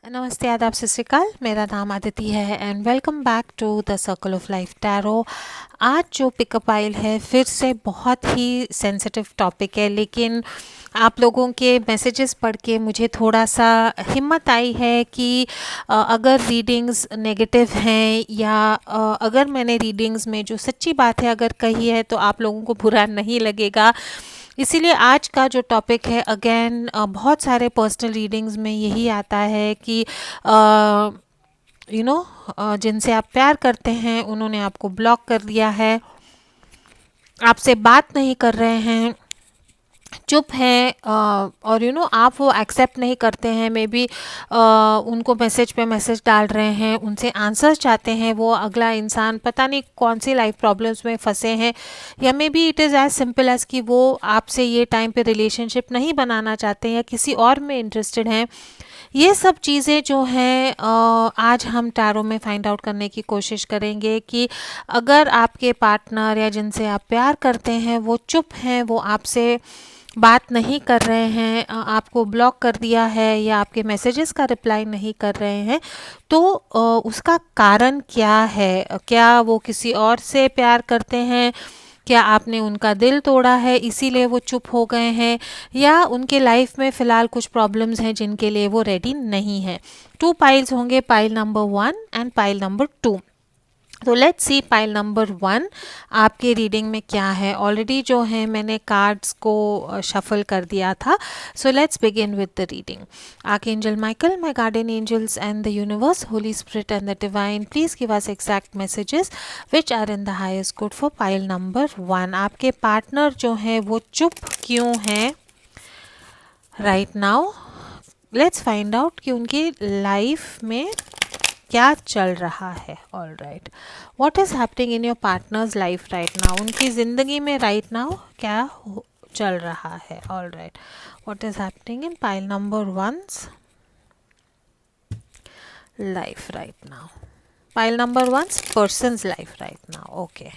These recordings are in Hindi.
नमस्ते, आदाब, सत श्री अकाल। मेरा नाम अदिति है and welcome back to the circle of life tarot. आज जो पिकअप आइल है फिर से बहुत ही सेंसिटिव टॉपिक है, लेकिन आप लोगों के मैसेजेस पढ़ के मुझे थोड़ा सा हिम्मत आई है कि अगर रीडिंग्स नेगेटिव हैं या अगर मैंने रीडिंग्स में जो सच्ची बात है अगर कही है तो आप लोगों को बुरा नहीं लगेगा। इसीलिए आज का जो टॉपिक है अगेन बहुत सारे पर्सनल रीडिंग्स में यही आता है कि जिनसे आप प्यार करते हैं उन्होंने आपको ब्लॉक कर दिया है, आपसे बात नहीं कर रहे हैं, चुप हैं, और आप वो एक्सेप्ट नहीं करते हैं। मे बी उनको मैसेज पे मैसेज डाल रहे हैं, उनसे आंसर्स चाहते हैं, वो अगला इंसान पता नहीं कौन सी लाइफ प्रॉब्लम्स में फंसे हैं, या maybe it is as simple as कि वो आपसे ये टाइम पे रिलेशनशिप नहीं बनाना चाहते हैं या किसी और में इंटरेस्टेड हैं। ये सब चीज़ें जो हैं आज हम टैरो में फाइंड आउट करने की कोशिश करेंगे कि अगर आपके पार्टनर या जिनसे आप प्यार करते हैं वो चुप हैं, वो आपसे बात नहीं कर रहे हैं, आपको ब्लॉक कर दिया है या आपके मैसेजेस का रिप्लाई नहीं कर रहे हैं, तो उसका कारण क्या है? क्या वो किसी और से प्यार करते हैं? क्या आपने उनका दिल तोड़ा है इसीलिए वो चुप हो गए हैं, या उनके लाइफ में फ़िलहाल कुछ प्रॉब्लम्स हैं जिनके लिए वो रेडी नहीं है? टू पाइल्स होंगे, pile number 1 and pile number 2। तो लेट्स सी पाइल नंबर 1 आपके रीडिंग में क्या है। ऑलरेडी जो है मैंने कार्ड्स को शफल कर दिया था। So let's begin with the reading. Archangel Michael, my guardian angels and the universe, holy spirit and the divine, please give us exact messages which are in the highest good for pile number 1। आपके पार्टनर जो है वो चुप क्यों हैं right now? Let's find out कि उनकी लाइफ में क्या चल रहा है। All right, what is happening in your partner's life right now? उनकी ज़िंदगी में राइट नाउ क्या चल रहा है? All right, what is happening in pile number 1's life right now? Pile number 1's person's life right now. Okay,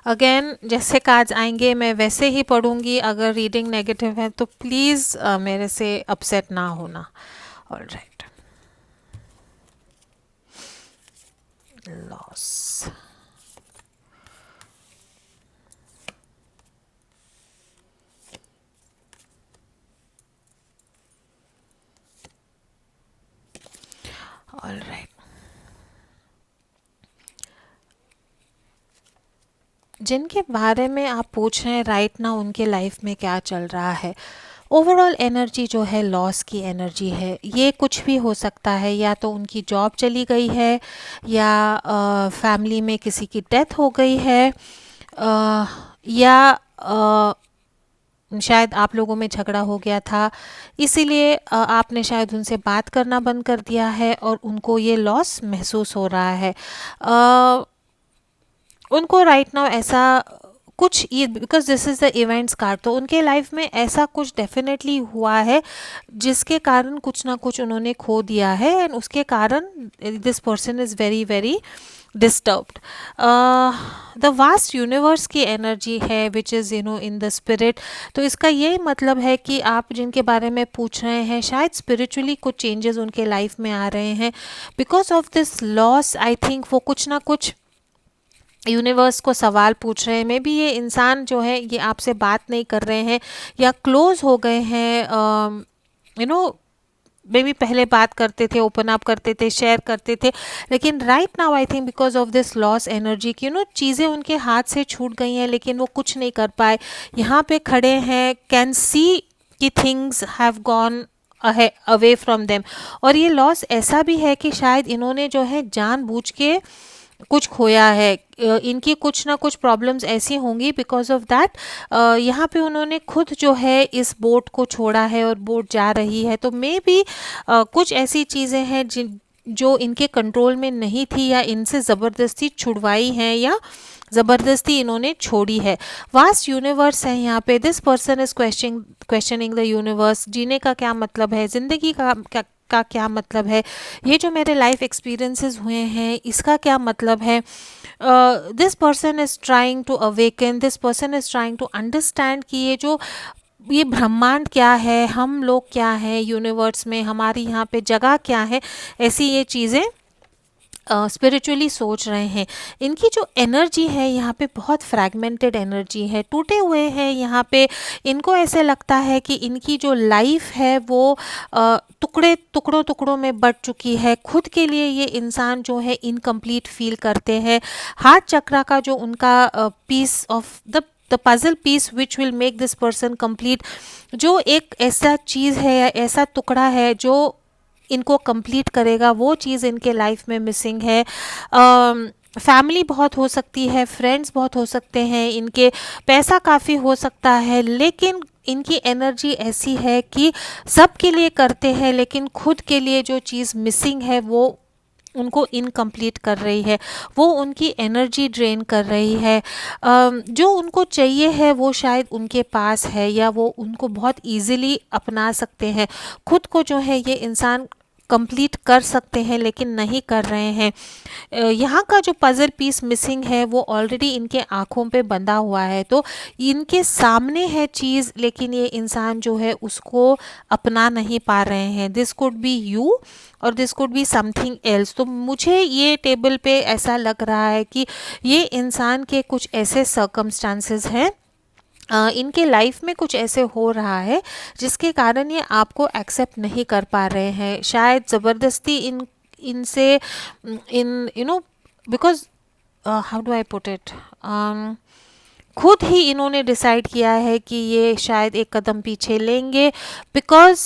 again जैसे कार्ड्स आएंगे मैं वैसे ही पढ़ूंगी। अगर रीडिंग नेगेटिव है तो प्लीज़ मेरे से अपसेट ना होना। All right, loss, all right. जिनके बारे में आप पूछ रहे हैं राइट ना उनके लाइफ में क्या चल रहा है, ओवरऑल एनर्जी जो है लॉस की एनर्जी है। ये कुछ भी हो सकता है, या तो उनकी जॉब चली गई है, या फैमिली में किसी की डेथ हो गई है, या शायद आप लोगों में झगड़ा हो गया था, इसीलिए आपने शायद उनसे बात करना बंद कर दिया है और उनको ये लॉस महसूस हो रहा है। उनको राइट नाउ ऐसा कुछ, ये because this is the events card, तो उनके लाइफ में ऐसा कुछ डेफिनेटली हुआ है जिसके कारण कुछ ना कुछ उन्होंने खो दिया है, एंड उसके कारण this person is very very disturbed. The vast universe की एनर्जी है which is in the spirit. तो इसका ये मतलब है कि आप जिनके बारे में पूछ रहे हैं शायद स्पिरिचुअली कुछ चेंजेस उनके लाइफ में आ रहे हैं because of this loss. I think वो कुछ ना कुछ यूनिवर्स को सवाल पूछ रहे हैं। मे बी ये इंसान जो है ये आपसे बात नहीं कर रहे हैं या क्लोज हो गए हैं, मे बी पहले बात करते थे, ओपन अप करते थे, शेयर करते थे, लेकिन right now I think because of this loss energy की चीज़ें उनके हाथ से छूट गई हैं लेकिन वो कुछ नहीं कर पाए। यहाँ पे खड़े हैं, कैन सी कि things have gone away from them. और ये लॉस ऐसा भी है कि शायद इन्होंने जो है जानबूझ के कुछ खोया है। इनकी कुछ ना कुछ प्रॉब्लम्स ऐसी होंगी बिकॉज ऑफ दैट यहाँ पे उन्होंने खुद जो है इस बोट को छोड़ा है और बोट जा रही है। तो मे बी कुछ ऐसी चीज़ें हैं जिन जो इनके कंट्रोल में नहीं थी या इनसे ज़बरदस्ती छुड़वाई हैं या ज़बरदस्ती इन्होंने छोड़ी है। वास्ट यूनिवर्स है यहाँ पे। This person is questioning the universe. जीने का क्या मतलब है, ज़िंदगी का क्या मतलब है, ये जो मेरे लाइफ एक्सपीरियंसेस हुए हैं इसका क्या मतलब है। This person is trying to awaken, this person is trying to understand कि ये जो ये ब्रह्मांड क्या है, हम लोग क्या है यूनिवर्स में, हमारी यहाँ पे जगह क्या है, ऐसी ये चीज़ें स्पिरिचुअली सोच रहे हैं। इनकी जो एनर्जी है यहाँ पे बहुत फ्रैगमेंटेड एनर्जी है, टूटे हुए हैं यहाँ पे। इनको ऐसे लगता है कि इनकी जो लाइफ है वो टुकड़ों टुकड़ों में बट चुकी है। खुद के लिए ये इंसान जो है इनकम्प्लीट फील करते हैं। हार्ट चक्रा का जो उनका piece of the puzzle piece which will make this person complete, जो एक ऐसा चीज़ है या ऐसा टुकड़ा है जो इनको कंप्लीट करेगा, वो चीज़ इनके लाइफ में मिसिंग है। फैमिली बहुत हो सकती है, फ्रेंड्स बहुत हो सकते हैं, इनके पैसा काफ़ी हो सकता है, लेकिन इनकी एनर्जी ऐसी है कि सबके लिए करते हैं लेकिन खुद के लिए जो चीज़ मिसिंग है वो उनको इनकम्प्लीट कर रही है, वो उनकी एनर्जी ड्रेन कर रही है। जो उनको चाहिए है वो शायद उनके पास है या वो उनको बहुत इजीली अपना सकते हैं। खुद को जो है ये इंसान कंप्लीट कर सकते हैं लेकिन नहीं कर रहे हैं। यहाँ का जो पजल पीस मिसिंग है वो ऑलरेडी इनके आँखों पे बंधा हुआ है, तो इनके सामने है चीज़ लेकिन ये इंसान जो है उसको अपना नहीं पा रहे हैं। दिस कुड बी यू और this could be something else. तो मुझे ये टेबल पे ऐसा लग रहा है कि ये इंसान के कुछ ऐसे सर्कमस्टांसेस हैं, इनके लाइफ में कुछ ऐसे हो रहा है जिसके कारण ये आपको एक्सेप्ट नहीं कर पा रहे हैं। शायद ज़बरदस्ती इनसे इन you know because how do I put it, खुद ही इन्होंने डिसाइड किया है कि ये शायद एक कदम पीछे लेंगे बिकॉज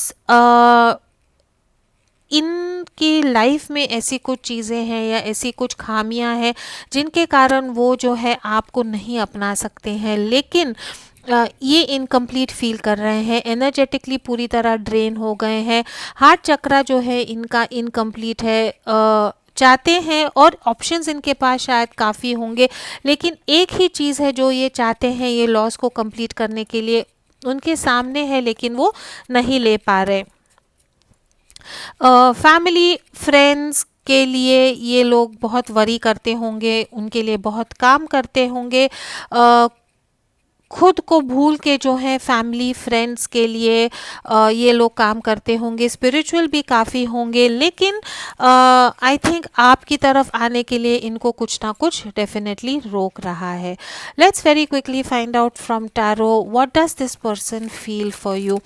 इनकी लाइफ में ऐसी कुछ चीज़ें हैं या ऐसी कुछ खामियां हैं जिनके कारण वो जो है आपको नहीं अपना सकते हैं। लेकिन ये इनकम्प्लीट फील कर रहे हैं, एनर्जेटिकली पूरी तरह ड्रेन हो गए हैं। हार्ट चक्रा जो है इनका इनकम्प्लीट है। चाहते हैं और ऑप्शंस इनके पास शायद काफ़ी होंगे, लेकिन एक ही चीज़ है जो ये चाहते हैं ये लॉस को कंप्लीट करने के लिए उनके सामने है लेकिन वो नहीं ले पा रहे। फैमिली फ्रेंड्स के लिए ये लोग बहुत वरी करते होंगे, उनके लिए बहुत काम करते होंगे। खुद को भूल के जो है फैमिली फ्रेंड्स के लिए ये लोग काम करते होंगे। स्पिरिचुअल भी काफ़ी होंगे, लेकिन आई थिंक आपकी तरफ आने के लिए इनको कुछ ना कुछ डेफिनेटली रोक रहा है। Let's very quickly find out from tarot what does this person feel for you.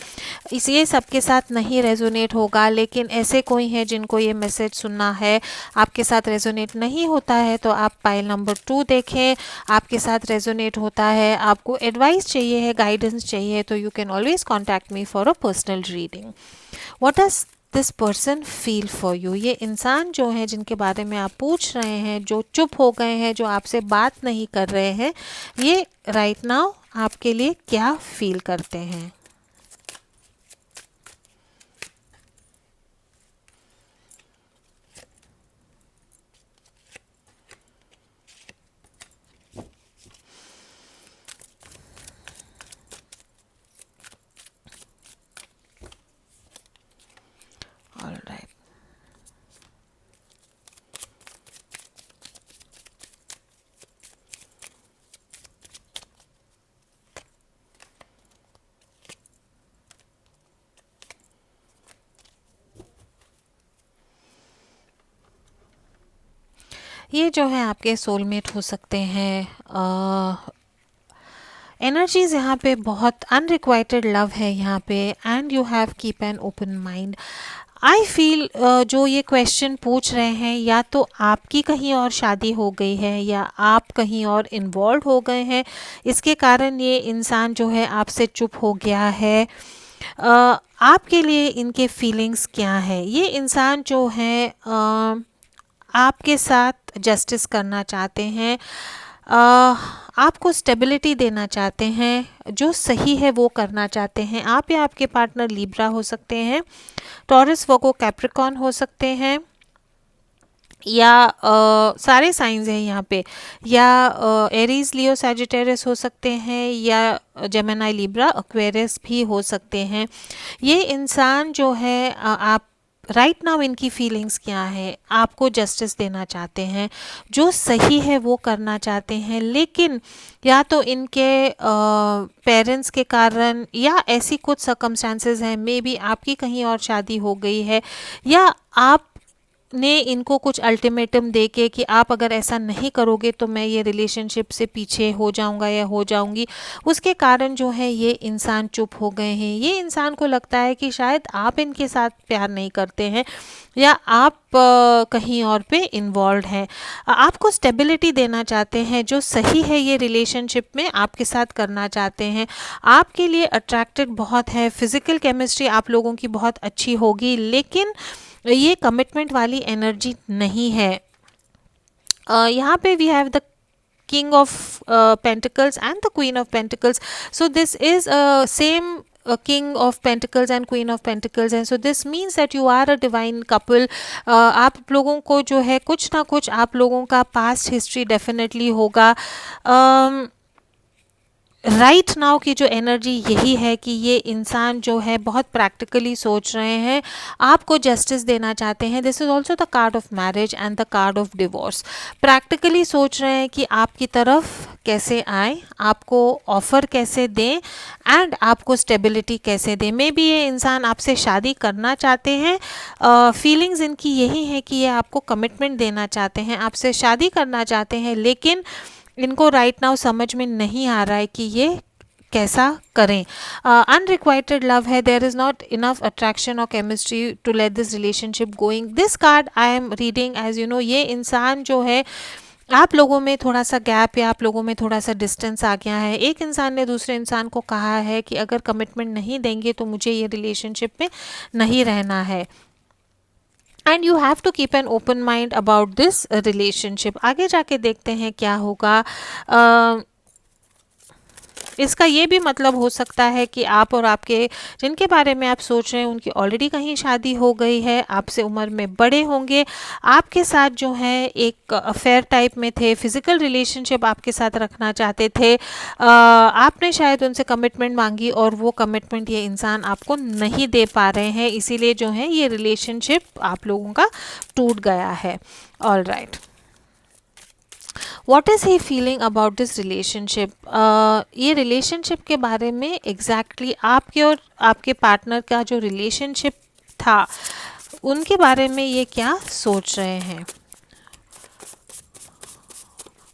ये सबके साथ नहीं रेजोनेट होगा, लेकिन ऐसे कोई हैं जिनको ये मैसेज सुनना है, आपके साथ रेजोनेट नहीं होता है तो आप पाइल नंबर 2 देखें। आपके साथ रेजोनेट होता है, आपको एडवाइस चाहिए है, गाइडेंस चाहिए, तो you can always contact me for a personal reading. What does this person feel for you. ये इंसान जो है जिनके बारे में आप पूछ रहे हैं, जो चुप हो गए हैं, जो आपसे बात नहीं कर रहे हैं, ये राइट नाउ आपके लिए क्या फील करते हैं। ऑलराइट, ये जो है आपके सोलमेट हो सकते हैं। एनर्जीज यहाँ पे बहुत अनरिक्वाइटेड लव है यहाँ पे, and you have keep an open mind. I feel जो ये क्वेश्चन पूछ रहे हैं, या तो आपकी कहीं और शादी हो गई है या आप कहीं और इन्वॉल्व हो गए हैं, इसके कारण ये इंसान जो है आपसे चुप हो गया है। आपके लिए इनके फीलिंग्स क्या है। ये इंसान जो है आपके साथ जस्टिस करना चाहते हैं, आपको स्टेबिलिटी देना चाहते हैं, जो सही है वो करना चाहते हैं। आप या आपके पार्टनर लिब्रा हो सकते हैं, टॉरस वर्गो कैप्रिकॉर्न हो सकते हैं, या सारे साइंस हैं यहाँ पे, या एरीज लियो सैजिटेरियस हो सकते हैं, या जेमिनी लिब्रा एक्वेरियस भी हो सकते हैं। ये इंसान जो है आप राइट नाउ इनकी फीलिंग्स क्या है, आपको जस्टिस देना चाहते हैं, जो सही है वो करना चाहते हैं, लेकिन या तो इनके पेरेंट्स के कारण या ऐसी कुछ सर्कमस्टांसेस हैं, मे बी आपकी कहीं और शादी हो गई है, या आप ने इनको कुछ अल्टीमेटम दे के कि आप अगर ऐसा नहीं करोगे तो मैं ये रिलेशनशिप से पीछे हो जाऊंगा या हो जाऊंगी, उसके कारण जो है ये इंसान चुप हो गए हैं। ये इंसान को लगता है कि शायद आप इनके साथ प्यार नहीं करते हैं या आप कहीं और पे इन्वॉल्व हैं। आपको स्टेबिलिटी देना चाहते हैं, जो सही है ये रिलेशनशिप में आपके साथ करना चाहते हैं, आपके लिए अट्रैक्टेड बहुत है, फिजिकल केमिस्ट्री आप लोगों की बहुत अच्छी होगी, लेकिन ये कमिटमेंट वाली एनर्जी नहीं है। यहाँ पे we have the king of pentacles and the queen of pentacles, so this is a same king of pentacles and queen of pentacles, and so this means that you are a divine couple. आप लोगों को जो है कुछ ना कुछ आप लोगों का पास्ट हिस्ट्री डेफिनेटली होगा। राइट नाउ की जो एनर्जी यही है कि ये इंसान जो है बहुत प्रैक्टिकली सोच रहे हैं, आपको जस्टिस देना चाहते हैं। This is also the card of marriage and the card of divorce. Practically सोच रहे हैं कि आपकी तरफ कैसे आए, आपको ऑफर कैसे दें एंड आपको स्टेबिलिटी कैसे दें। मे बी ये इंसान आपसे शादी करना चाहते हैं, फीलिंग्स इनकी यही है कि ये आपको कमिटमेंट देना चाहते हैं, आपसे शादी करना चाहते हैं, लेकिन इनको राइट नाउ समझ में नहीं आ रहा है कि ये कैसा करें। अनरिक्वाइटेड लव है, there is not enough attraction और chemistry to let this relationship going. This card I am reading as you know, ये इंसान जो है आप लोगों में थोड़ा सा गैप या आप लोगों में थोड़ा सा डिस्टेंस आ गया है। एक इंसान ने दूसरे इंसान को कहा है कि अगर कमिटमेंट नहीं देंगे तो मुझे ये रिलेशनशिप में नहीं रहना है, and you have to keep an open mind about this relationship. आगे जाके देखते हैं क्या होगा। इसका ये भी मतलब हो सकता है कि आप और आपके जिनके बारे में आप सोच रहे हैं उनकी ऑलरेडी कहीं शादी हो गई है, आपसे उम्र में बड़े होंगे, आपके साथ जो है एक अफेयर टाइप में थे, फिजिकल रिलेशनशिप आपके साथ रखना चाहते थे। आपने शायद उनसे कमिटमेंट मांगी और वो कमिटमेंट ये इंसान आपको नहीं दे पा रहे हैं, इसीलिए जो है ये रिलेशनशिप आप लोगों का टूट गया है। All right, what is he feeling about this relationship. ये रिलेशनशिप के बारे में एग्जैक्टली आपके और आपके पार्टनर का जो रिलेशनशिप था उनके बारे में ये क्या सोच रहे हैं।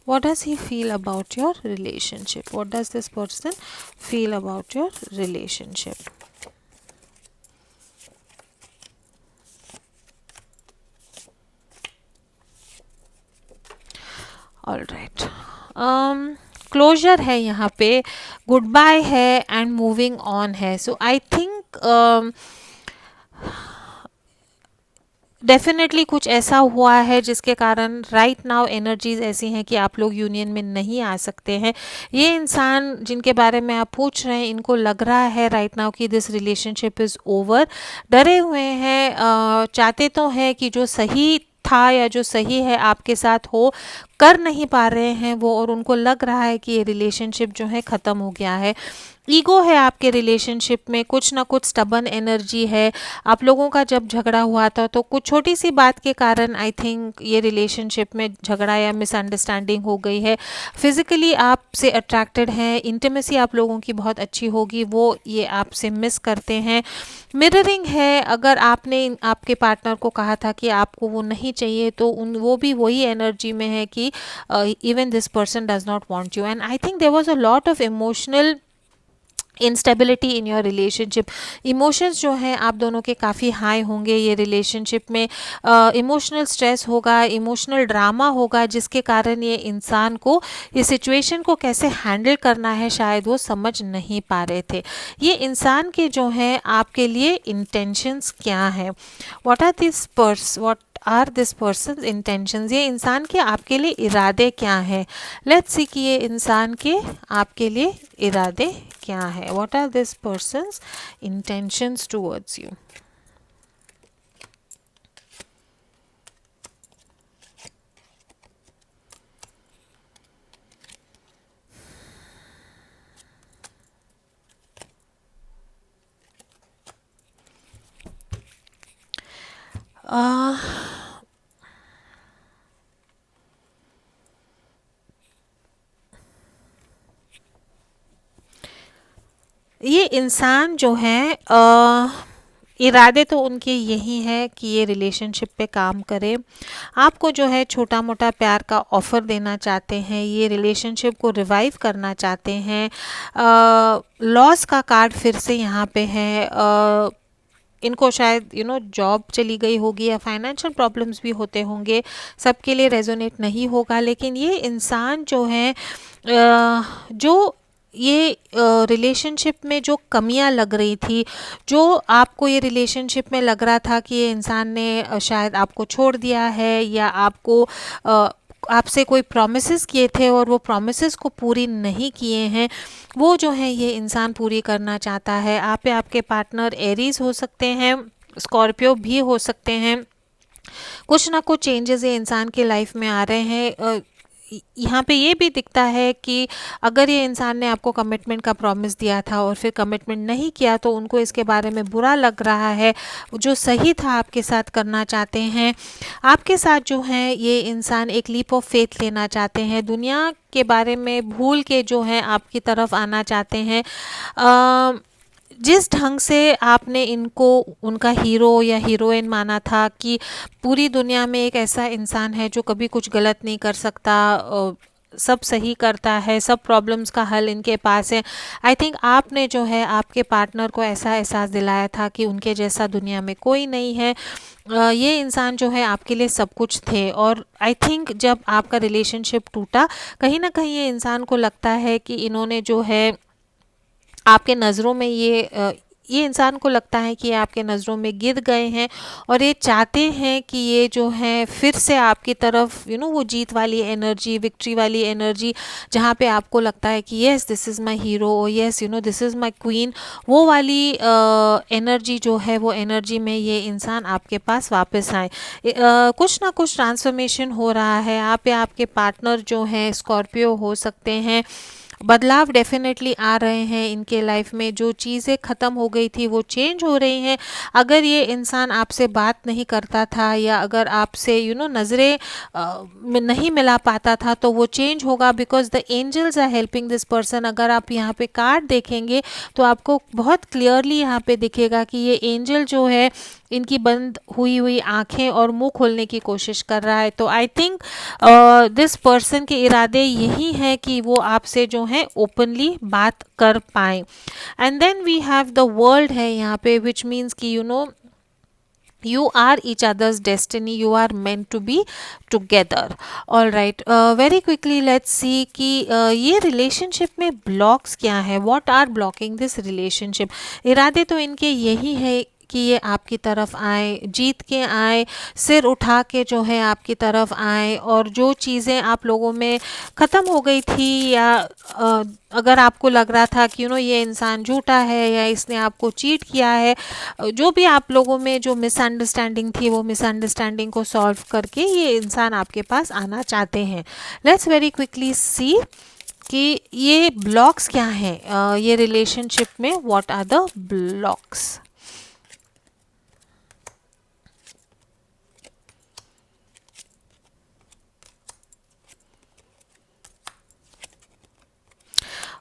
What does he feel about your relationship? What does this person feel about your relationship? All right. Closure है यहाँ पे, गुड बाय है एंड मूविंग ऑन है। सो आई थिंक डेफिनेटली कुछ ऐसा हुआ है जिसके कारण राइट नाउ एनर्जीज ऐसी हैं कि आप लोग यूनियन में नहीं आ सकते हैं। ये इंसान जिनके बारे में आप पूछ रहे हैं, इनको लग रहा है राइट नाउ कि दिस रिलेशनशिप इज़ ओवर। डरे हुए हैं, चाहते तो हैं कि जो सही था या जो सही है आपके साथ हो, कर नहीं पा रहे हैं वो, और उनको लग रहा है कि ये रिलेशनशिप जो है ख़त्म हो गया है। ईगो है आपके रिलेशनशिप में, कुछ ना कुछ स्टबन एनर्जी है। आप लोगों का जब झगड़ा हुआ था तो कुछ छोटी सी बात के कारण आई थिंक ये रिलेशनशिप में झगड़ा या मिसअंडरस्टैंडिंग हो गई है। फिजिकली आपसे अट्रैक्टेड हैं, इंटीमेसी आप लोगों की बहुत अच्छी होगी, वो ये आपसे मिस करते हैं। मिररिंग है, अगर आपने आपके पार्टनर को कहा था कि आपको वो नहीं चाहिए तो वो भी वही एनर्जी में है कि even this person does not want you, and I think there was a lot of emotional instability in your relationship. Emotions जो हैं आप दोनों के काफ़ी हाई होंगे ये रिलेशनशिप में। इमोशनल स्ट्रेस होगा, इमोशनल ड्रामा होगा, जिसके कारण ये इंसान को ये सिचुएशन को कैसे हैंडल करना है शायद वो समझ नहीं पा रहे थे। ये इंसान के जो हैं आपके लिए इंटेंशंस क्या हैं, what are this person intentions, ये इंसान के आपके लिए इरादे क्या हैं। लेट्स सी कि ये इंसान के आपके लिए इरादे क्या है। What are this person's intentions towards you. Uh, ये इंसान जो है इरादे तो उनके यही है कि ये रिलेशनशिप पे काम करे, आपको जो है छोटा मोटा प्यार का ऑफ़र देना चाहते हैं, ये रिलेशनशिप को रिवाइव करना चाहते हैं। लॉस का कार्ड फिर से यहाँ पे है। इनको शायद जॉब चली गई होगी या फाइनेंशियल प्रॉब्लम्स भी होते होंगे, सबके लिए रेजोनेट नहीं होगा, लेकिन ये इंसान जो है जो ये रिलेशनशिप में जो कमियां लग रही थी, जो आपको ये रिलेशनशिप में लग रहा था कि ये इंसान ने शायद आपको छोड़ दिया है या आपको आपसे कोई प्रॉमिसेस किए थे और वो प्रॉमिसेस को पूरी नहीं किए हैं, वो जो है ये इंसान पूरी करना चाहता है। आप या आपके पार्टनर एरीज हो सकते हैं, स्कॉर्पियो भी हो सकते हैं। कुछ ना कुछ चेंजेस ये इंसान के लाइफ में आ रहे हैं। यहाँ पे ये भी दिखता है कि अगर ये इंसान ने आपको कमिटमेंट का प्रॉमिस दिया था और फिर कमिटमेंट नहीं किया तो उनको इसके बारे में बुरा लग रहा है। जो सही था आपके साथ करना चाहते हैं। आपके साथ जो है ये इंसान एक लीप ऑफ फेथ लेना चाहते हैं, दुनिया के बारे में भूल के जो है आपकी तरफ आना चाहते हैं। जिस ढंग से आपने इनको उनका हीरो या हीरोइन माना था कि पूरी दुनिया में एक ऐसा इंसान है जो कभी कुछ गलत नहीं कर सकता, सब सही करता है, सब प्रॉब्लम्स का हल इनके पास है। आई थिंक आपने जो है आपके पार्टनर को ऐसा एहसास दिलाया था कि उनके जैसा दुनिया में कोई नहीं है। ये इंसान जो है आपके लिए सब कुछ थे और आई थिंक जब आपका रिलेशनशिप टूटा, कहीं ना कहीं ये इंसान को लगता है कि इन्होंने जो है आपके नज़रों में ये इंसान को लगता है कि ये आपके नज़रों में गिर गए हैं और ये चाहते हैं कि ये जो है फिर से आपकी तरफ वो जीत वाली एनर्जी, विक्ट्री वाली एनर्जी, जहाँ पे आपको लगता है कि yes this is my hero, yes this is my queen, वो वाली एनर्जी जो है वो एनर्जी में ये इंसान आपके पास वापस आए। कुछ ना कुछ ट्रांसफॉर्मेशन हो रहा है। आप या आपके पार्टनर जो हैं स्कॉर्पियो हो सकते हैं। बदलाव डेफिनेटली आ रहे हैं इनके लाइफ में, जो चीज़ें ख़त्म हो गई थी वो चेंज हो रही हैं। अगर ये इंसान आपसे बात नहीं करता था या अगर आपसे नज़रें में नहीं मिला पाता था तो वो चेंज होगा, because the angels are helping this person. अगर आप यहाँ पे कार्ड देखेंगे तो आपको बहुत क्लियरली यहाँ पे दिखेगा कि ये एंजल जो है इनकी बंद हुई हुई आंखें और मुंह खोलने की कोशिश कर रहा है। तो आई थिंक दिस पर्सन के इरादे यही हैं कि वो आपसे जो है ओपनली बात कर पाए। And then we have the world है यहाँ पे, विच मीन्स कि you are each other's destiny, you are meant to be together. All right, very quickly let's see कि ये relationship में blocks क्या है, what are blocking this relationship। इरादे तो इनके यही है कि ये आपकी तरफ आए, जीत के आए, सिर उठा के जो है आपकी तरफ आए, और जो चीज़ें आप लोगों में ख़त्म हो गई थी या अगर आपको लग रहा था कि ये इंसान झूठा है या इसने आपको चीट किया है, जो भी आप लोगों में जो मिसअंडरस्टैंडिंग थी वो मिसअंडरस्टैंडिंग को सॉल्व करके ये इंसान आपके पास आना चाहते हैं। लेट्स वेरी क्विकली सी कि ये ब्लॉक्स क्या हैं ये रिलेशनशिप में, what are the blocks.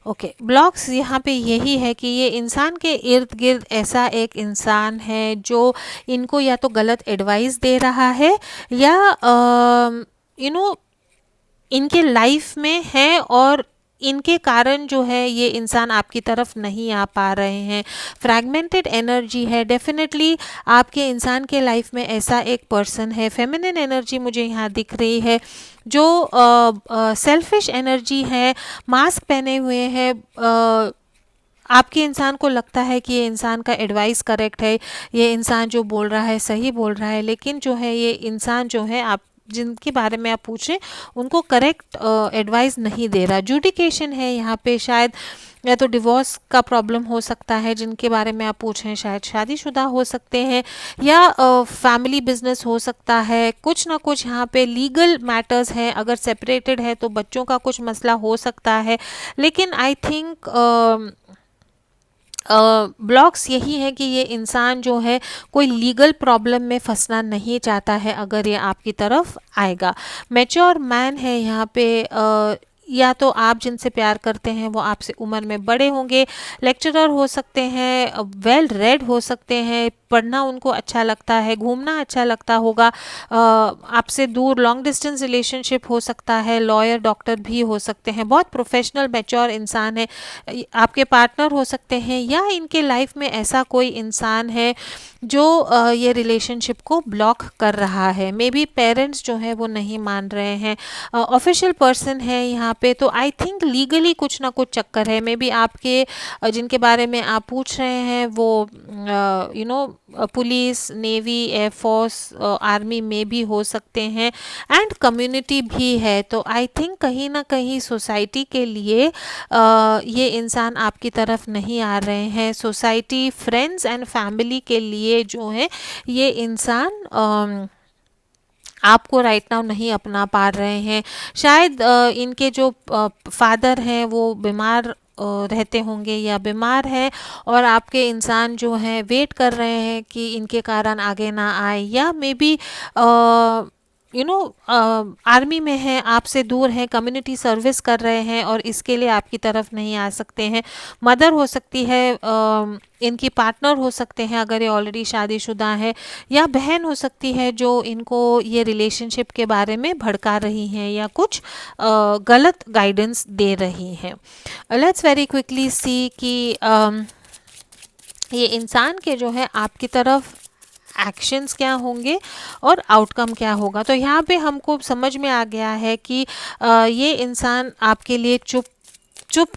Okay, blocks यहाँ पे यही है कि ये इंसान के इर्द गिर्द ऐसा एक इंसान है जो इनको या तो गलत एडवाइस दे रहा है या यू नो इनके लाइफ में है और इनके कारण जो है ये इंसान आपकी तरफ नहीं आ पा रहे हैं। फ्रैगमेंटेड एनर्जी है डेफिनेटली आपके इंसान के लाइफ में। ऐसा एक पर्सन है, फेमिनिन एनर्जी मुझे यहाँ दिख रही है, जो सेल्फिश एनर्जी है, मास्क पहने हुए है। आपके इंसान को लगता है कि ये इंसान का एडवाइस करेक्ट है, ये इंसान जो बोल रहा है सही बोल रहा है, लेकिन जो है ये इंसान जो है आप जिनके बारे में आप पूछें उनको करेक्ट एडवाइस नहीं दे रहा। जुडिकेशन है यहाँ पे, शायद या तो डिवोर्स का प्रॉब्लम हो सकता है जिनके बारे में आप पूछें, शायद शादीशुदा हो सकते हैं या फैमिली बिजनेस हो सकता है। कुछ ना कुछ यहाँ पे लीगल मैटर्स हैं, अगर सेपरेटेड है तो बच्चों का कुछ मसला हो सकता है। लेकिन आई थिंक ब्लॉक्स यही है कि ये इंसान जो है कोई लीगल प्रॉब्लम में फंसना नहीं चाहता है अगर ये आपकी तरफ आएगा। मैच्योर मैन है यहाँ पे। या तो आप जिनसे प्यार करते हैं वो आपसे उम्र में बड़े होंगे, लेक्चरर हो सकते हैं, वेल रेड हो सकते हैं, पढ़ना उनको अच्छा लगता है, घूमना अच्छा लगता होगा, आपसे दूर लॉन्ग डिस्टेंस रिलेशनशिप हो सकता है, लॉयर डॉक्टर भी हो सकते हैं, बहुत प्रोफेशनल मैच्योर इंसान है, आपके पार्टनर हो सकते हैं, या इनके लाइफ में ऐसा कोई इंसान है जो ये रिलेशनशिप को ब्लॉक कर रहा है। मे बी पेरेंट्स जो है वो नहीं मान रहे हैं, ऑफिशियल पर्सन है यहाँ पे, तो आई थिंक लीगली कुछ ना कुछ चक्कर है। मे बी आपके जिनके बारे में आप पूछ रहे हैं वो पुलिस, नेवी, एयरफोर्स, आर्मी में भी हो सकते हैं, एंड कम्युनिटी भी है। तो आई थिंक कहीं ना कहीं सोसाइटी के लिए ये इंसान आपकी तरफ नहीं आ रहे हैं। सोसाइटी, फ्रेंड्स एंड फैमिली के लिए जो है ये इंसान आपको राइट नाउ नहीं अपना पा रहे हैं। शायद इनके जो फादर हैं वो बीमार रहते होंगे या बीमार है, और आपके इंसान जो हैं वेट कर रहे हैं कि इनके कारण आगे ना आए, या मे बी आर्मी में हैं, आपसे दूर हैं, कम्युनिटी सर्विस कर रहे हैं और इसके लिए आपकी तरफ नहीं आ सकते हैं। मदर हो सकती है, इनकी पार्टनर हो सकते हैं अगर ये ऑलरेडी शादीशुदा है, या बहन हो सकती है जो इनको ये रिलेशनशिप के बारे में भड़का रही हैं या कुछ गलत गाइडेंस दे रही हैं। लेट्स वेरी क्विकली सी कि ये इंसान के जो है आपकी तरफ एक्शंस क्या होंगे और आउटकम क्या होगा। तो यहाँ पे हमको समझ में आ गया है कि ये इंसान आपके लिए चुप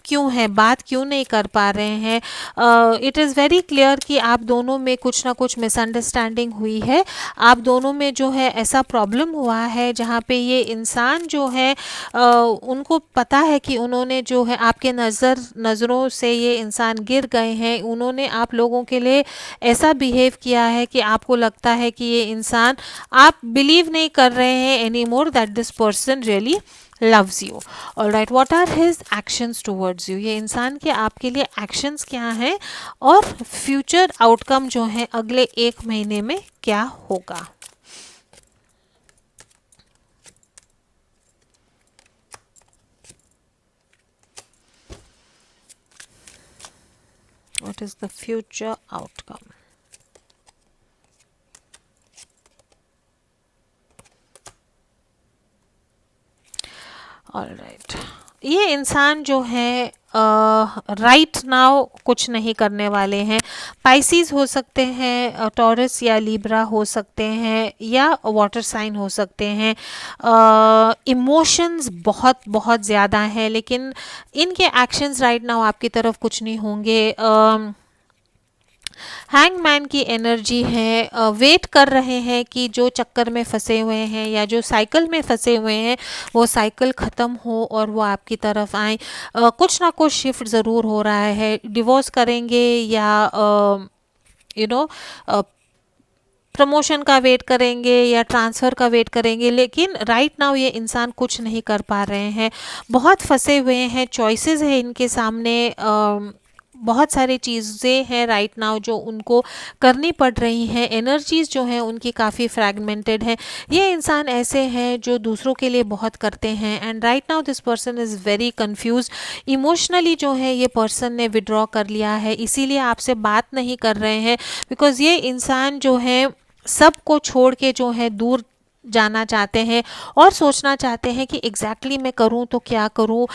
क्यों है, बात क्यों नहीं कर पा रहे हैं। इट इज़ वेरी क्लियर कि आप दोनों में कुछ ना कुछ मिसअंडरस्टैंडिंग हुई है, आप दोनों में जो है ऐसा प्रॉब्लम हुआ है जहाँ पे ये इंसान जो है उनको पता है कि उन्होंने जो है आपके नज़रों से ये इंसान गिर गए हैं, उन्होंने आप लोगों के लिए ऐसा बिहेव किया है कि आपको लगता है कि ये इंसान, आप बिलीव नहीं कर रहे हैं any more that this person really loves you. All right, what are his actions towards you? ये इंसान के आपके लिए actions क्या हैं और फ्यूचर आउटकम जो है अगले 1 महीने में क्या होगा। What is the future outcome? Alright, ये इंसान जो है राइट नाउ कुछ नहीं करने वाले हैं। पाइसिस हो सकते हैं, टॉरस या लिब्रा हो सकते हैं, या वाटर साइन हो सकते हैं। इमोशंस बहुत बहुत ज़्यादा हैं, लेकिन इनके एक्शंस राइट नाउ आपकी तरफ कुछ नहीं होंगे। हैंगमैन की एनर्जी है, वेट कर रहे हैं कि जो चक्कर में फंसे हुए हैं या जो साइकिल में फंसे हुए हैं वो साइकिल ख़त्म हो और वो आपकी तरफ आए। कुछ ना कुछ शिफ्ट ज़रूर हो रहा है, डिवोर्स करेंगे या प्रमोशन का वेट करेंगे या ट्रांसफ़र का वेट करेंगे, लेकिन राइट नाउ ये इंसान कुछ नहीं कर पा रहे हैं, बहुत फंसे हुए हैं। चॉइसेस है इनके सामने, बहुत सारी चीज़ें हैं राइट नाउ जो उनको करनी पड़ रही हैं। एनर्जीज़ जो हैं उनकी काफ़ी फ्रैगमेंटेड हैं। ये इंसान ऐसे हैं जो दूसरों के लिए बहुत करते हैं, and right now this person is very confuse. Emotionally जो है ये पर्सन ने विड्रॉ कर लिया है, इसीलिए आपसे बात नहीं कर रहे हैं, बिकॉज़ ये इंसान जो है सबको छोड़ के जो है दूर जाना चाहते हैं और सोचना चाहते हैं कि एग्जैक्टली मैं करूं तो क्या करूं।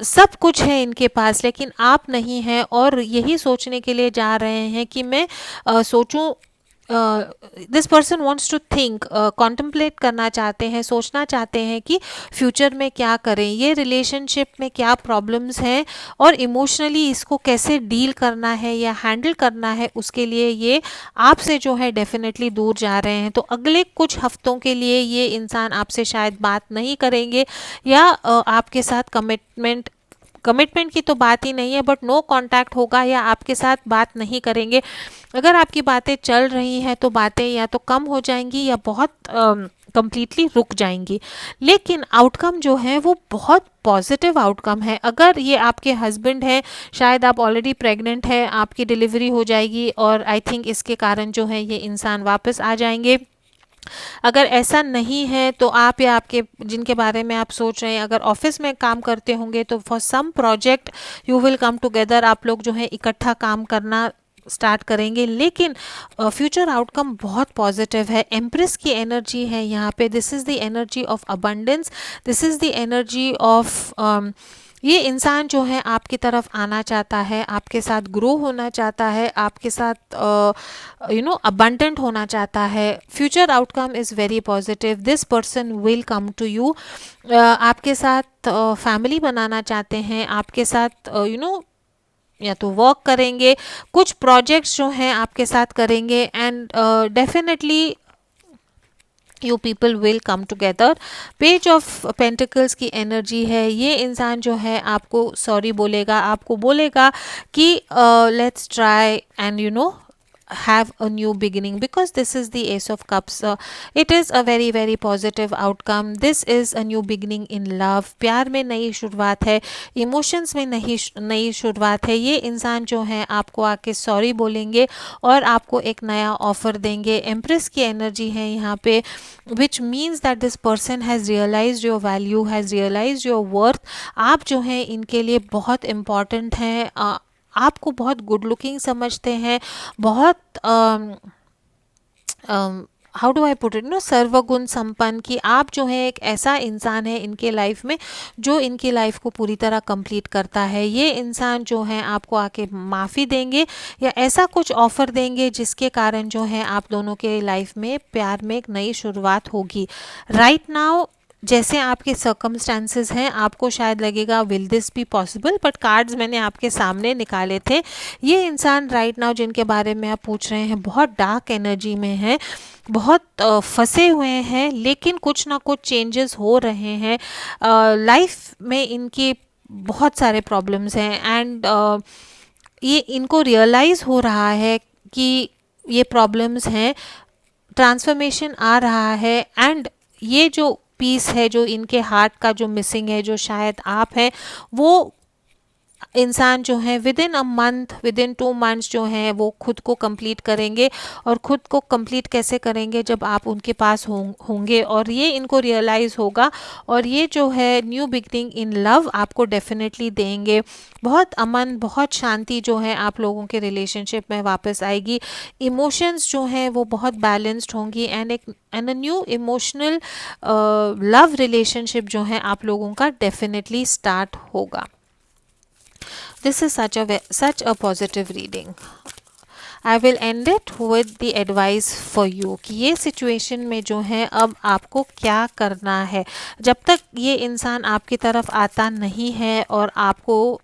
सब कुछ है इनके पास लेकिन आप नहीं हैं, और यही सोचने के लिए जा रहे हैं कि मैं सोचूं। This person wants to think, contemplate करना चाहते हैं, सोचना चाहते हैं कि फ्यूचर में क्या करें, ये रिलेशनशिप में क्या प्रॉब्लम्स हैं और इमोशनली इसको कैसे डील करना है या हैंडल करना है, उसके लिए ये आपसे जो है डेफिनेटली दूर जा रहे हैं। तो अगले कुछ हफ्तों के लिए ये इंसान आपसे शायद बात नहीं करेंगे या आपके साथ कमिटमेंट कमिटमेंट की तो बात ही नहीं है, बट नो कांटेक्ट होगा या आपके साथ बात नहीं करेंगे। अगर आपकी बातें चल रही हैं तो बातें या तो कम हो जाएंगी या बहुत कंप्लीटली रुक जाएंगी। लेकिन आउटकम जो है वो बहुत पॉजिटिव आउटकम है। अगर ये आपके हस्बैंड हैं, शायद आप ऑलरेडी प्रेग्नेंट हैं, आपकी डिलीवरी हो जाएगी और आई थिंक इसके कारण जो है ये इंसान वापस आ जाएंगे। अगर ऐसा नहीं है तो आप या आपके जिनके बारे में आप सोच रहे हैं, अगर ऑफिस में काम करते होंगे तो for some project you will come together, आप लोग जो है इकट्ठा काम करना स्टार्ट करेंगे। लेकिन फ्यूचर आउटकम बहुत पॉजिटिव है। एम्प्रेस की एनर्जी है यहाँ पे। This is the energy of abundance, this is the energy of ये इंसान जो है आपकी तरफ आना चाहता है, आपके साथ ग्रो होना चाहता है, आपके साथ अबंडेंट होना चाहता है। Future outcome is very positive. This person will come to you, आपके साथ फैमिली बनाना चाहते हैं, आपके साथ या तो वर्क करेंगे, कुछ प्रोजेक्ट्स जो हैं आपके साथ करेंगे and definitely you people will come together. Page of pentacles की एनर्जी है। ये इंसान जो है आपको सॉरी बोलेगा, आपको बोलेगा कि let's try and have a new beginning, because this is the ace of cups. It is a very very positive outcome. This is a new beginning in love. प्यार में नई शुरुआत है, इमोशंस में नई शुरुआत है। ये इंसान जो है आपको आके सॉरी बोलेंगे और आपको एक नया ऑफर देंगे। एम्प्रेस की एनर्जी है यहाँ पे, which means that this person has realized your value, has realized your worth. आप जो हैं इनके लिए बहुत इम्पॉर्टेंट हैं, आपको बहुत गुड लुकिंग समझते हैं, बहुत how do I put it सर्वगुण संपन्न, कि आप जो है एक ऐसा इंसान है इनके लाइफ में जो इनकी लाइफ को पूरी तरह कंप्लीट करता है। ये इंसान जो है आपको आके माफ़ी देंगे या ऐसा कुछ ऑफर देंगे जिसके कारण जो है आप दोनों के लाइफ में प्यार में एक नई शुरुआत होगी। राइट नाउ जैसे आपके सर्कमस्टांसेस हैं, आपको शायद लगेगा will this be possible, but cards मैंने आपके सामने निकाले थे। ये इंसान राइट नाउ जिनके बारे में आप पूछ रहे हैं बहुत डार्क एनर्जी में है, बहुत फंसे हुए हैं, लेकिन कुछ ना कुछ चेंजेस हो रहे हैं। लाइफ में इनकी बहुत सारे प्रॉब्लम्स हैं एंड ये इनको रियलाइज़ हो रहा है कि ये प्रॉब्लम्स हैं, ट्रांसफॉर्मेशन आ रहा है एंड ये जो पीस है जो इनके हार्ट का जो मिसिंग है, जो शायद आप हैं, वो इंसान जो है with in a month, with in 2 months जो है वो खुद को कंप्लीट करेंगे। और खुद को कंप्लीट कैसे करेंगे, जब आप उनके पास होंगे और ये इनको रियलाइज़ होगा और ये जो है न्यू बिगनिंग इन लव आपको डेफिनेटली देंगे। बहुत अमन, बहुत शांति जो है आप लोगों के रिलेशनशिप में वापस आएगी। इमोशंस जो हैं वो बहुत बैलेंस्ड होंगी and a new emotional love relationship जो है आप लोगों का डेफिनेटली स्टार्ट होगा। This is such a positive reading. I will end it with the advice for you कि ये सिचुएशन में जो है अब आपको क्या करना है। जब तक ये इंसान आपकी तरफ आता नहीं है और आपको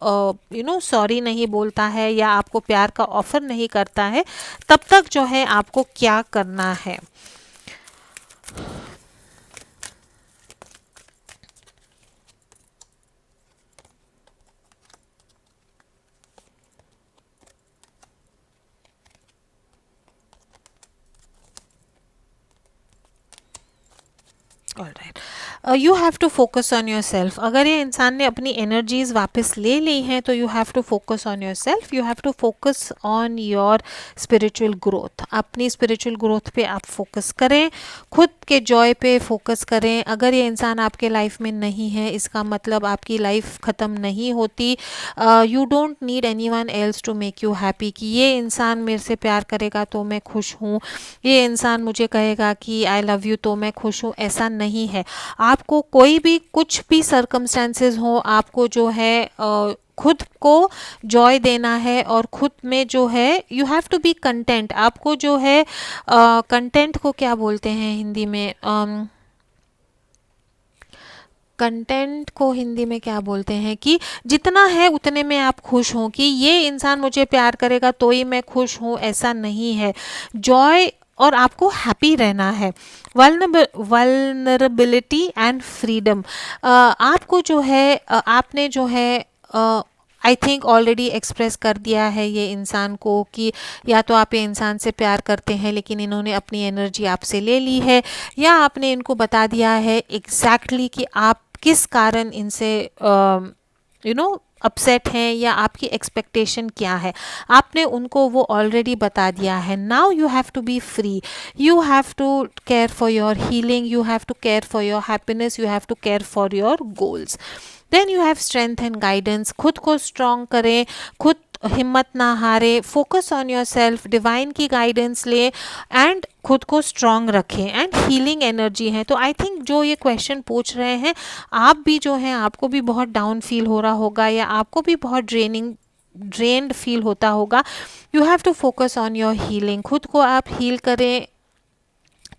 सॉरी नहीं बोलता है या आपको प्यार का ऑफर नहीं करता है, तब तक जो है आपको क्या करना है। Alright, you have to focus on yourself. अगर ये इंसान ने अपनी एनर्जीज वापस ले ली हैं तो you have to focus on yourself, you have to focus on your spiritual growth. अपनी स्पिरिचुअल ग्रोथ पे आप फोकस करें, खुद के जॉय पे फोकस करें। अगर ये इंसान आपके लाइफ में नहीं है इसका मतलब आपकी लाइफ ख़त्म नहीं होती। You don't need anyone else to make you happy कि ये इंसान मेरे से प्यार करेगा तो मैं खुश हूँ, ये इंसान मुझे कहेगा कि आई लव यू तो मैं खुश हूँ, ऐसा नहीं है। आपको कोई भी कुछ भी सर्कमस्टेंसेस हो, आपको जो है खुद को जॉय देना है और खुद में जो है you have to be content. आपको जो है कंटेंट को क्या बोलते हैं हिंदी में, कंटेंट को हिंदी में क्या बोलते हैं कि जितना है उतने में आप खुश हों, कि ये इंसान मुझे प्यार करेगा तो ही मैं खुश हूँ, ऐसा नहीं है। जॉय और आपको हैप्पी रहना है। वल्नरेबिलिटी एंड फ्रीडम, आपको जो है आपने जो है आई थिंक ऑलरेडी एक्सप्रेस कर दिया है ये इंसान को कि या तो आप ये इंसान से प्यार करते हैं लेकिन इन्होंने अपनी एनर्जी आपसे ले ली है, या आपने इनको बता दिया है एग्जैक्टली कि आप किस कारण इनसे अपसेट हैं या आपकी एक्सपेक्टेशन क्या है। आपने उनको वो ऑलरेडी बता दिया है। Now you have to be free, you have to care for your healing, you have to care for your happiness, you have to care for your goals. Then you have strength and guidance. खुद को स्ट्रॉन्ग करें, खुद हिम्मत ना हारे, focus on yourself, divine की गाइडेंस ले एंड खुद को स्ट्रॉन्ग रखें एंड हीलिंग एनर्जी है। तो आई थिंक जो ये क्वेश्चन पूछ रहे हैं, आप भी जो है आपको भी बहुत डाउन फील हो रहा होगा या आपको भी बहुत ड्रेन्ड फील होता होगा। You have to focus on your healing. खुद को आप हील करें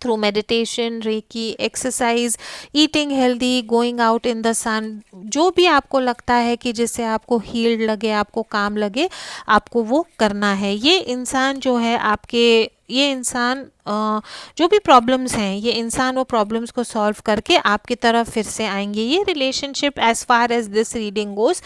through meditation, reiki, exercise, eating healthy, going out in the sun. जो भी आपको लगता है कि जिससे आपको हील्ड लगे, आपको काम लगे, आपको वो करना है। ये इंसान जो है आपके, ये इंसान जो भी प्रॉब्लम्स हैं, ये इंसान वो प्रॉब्लम्स को सॉल्व करके आपकी तरफ फिर से आएंगे। ये relationship as far as this reading goes,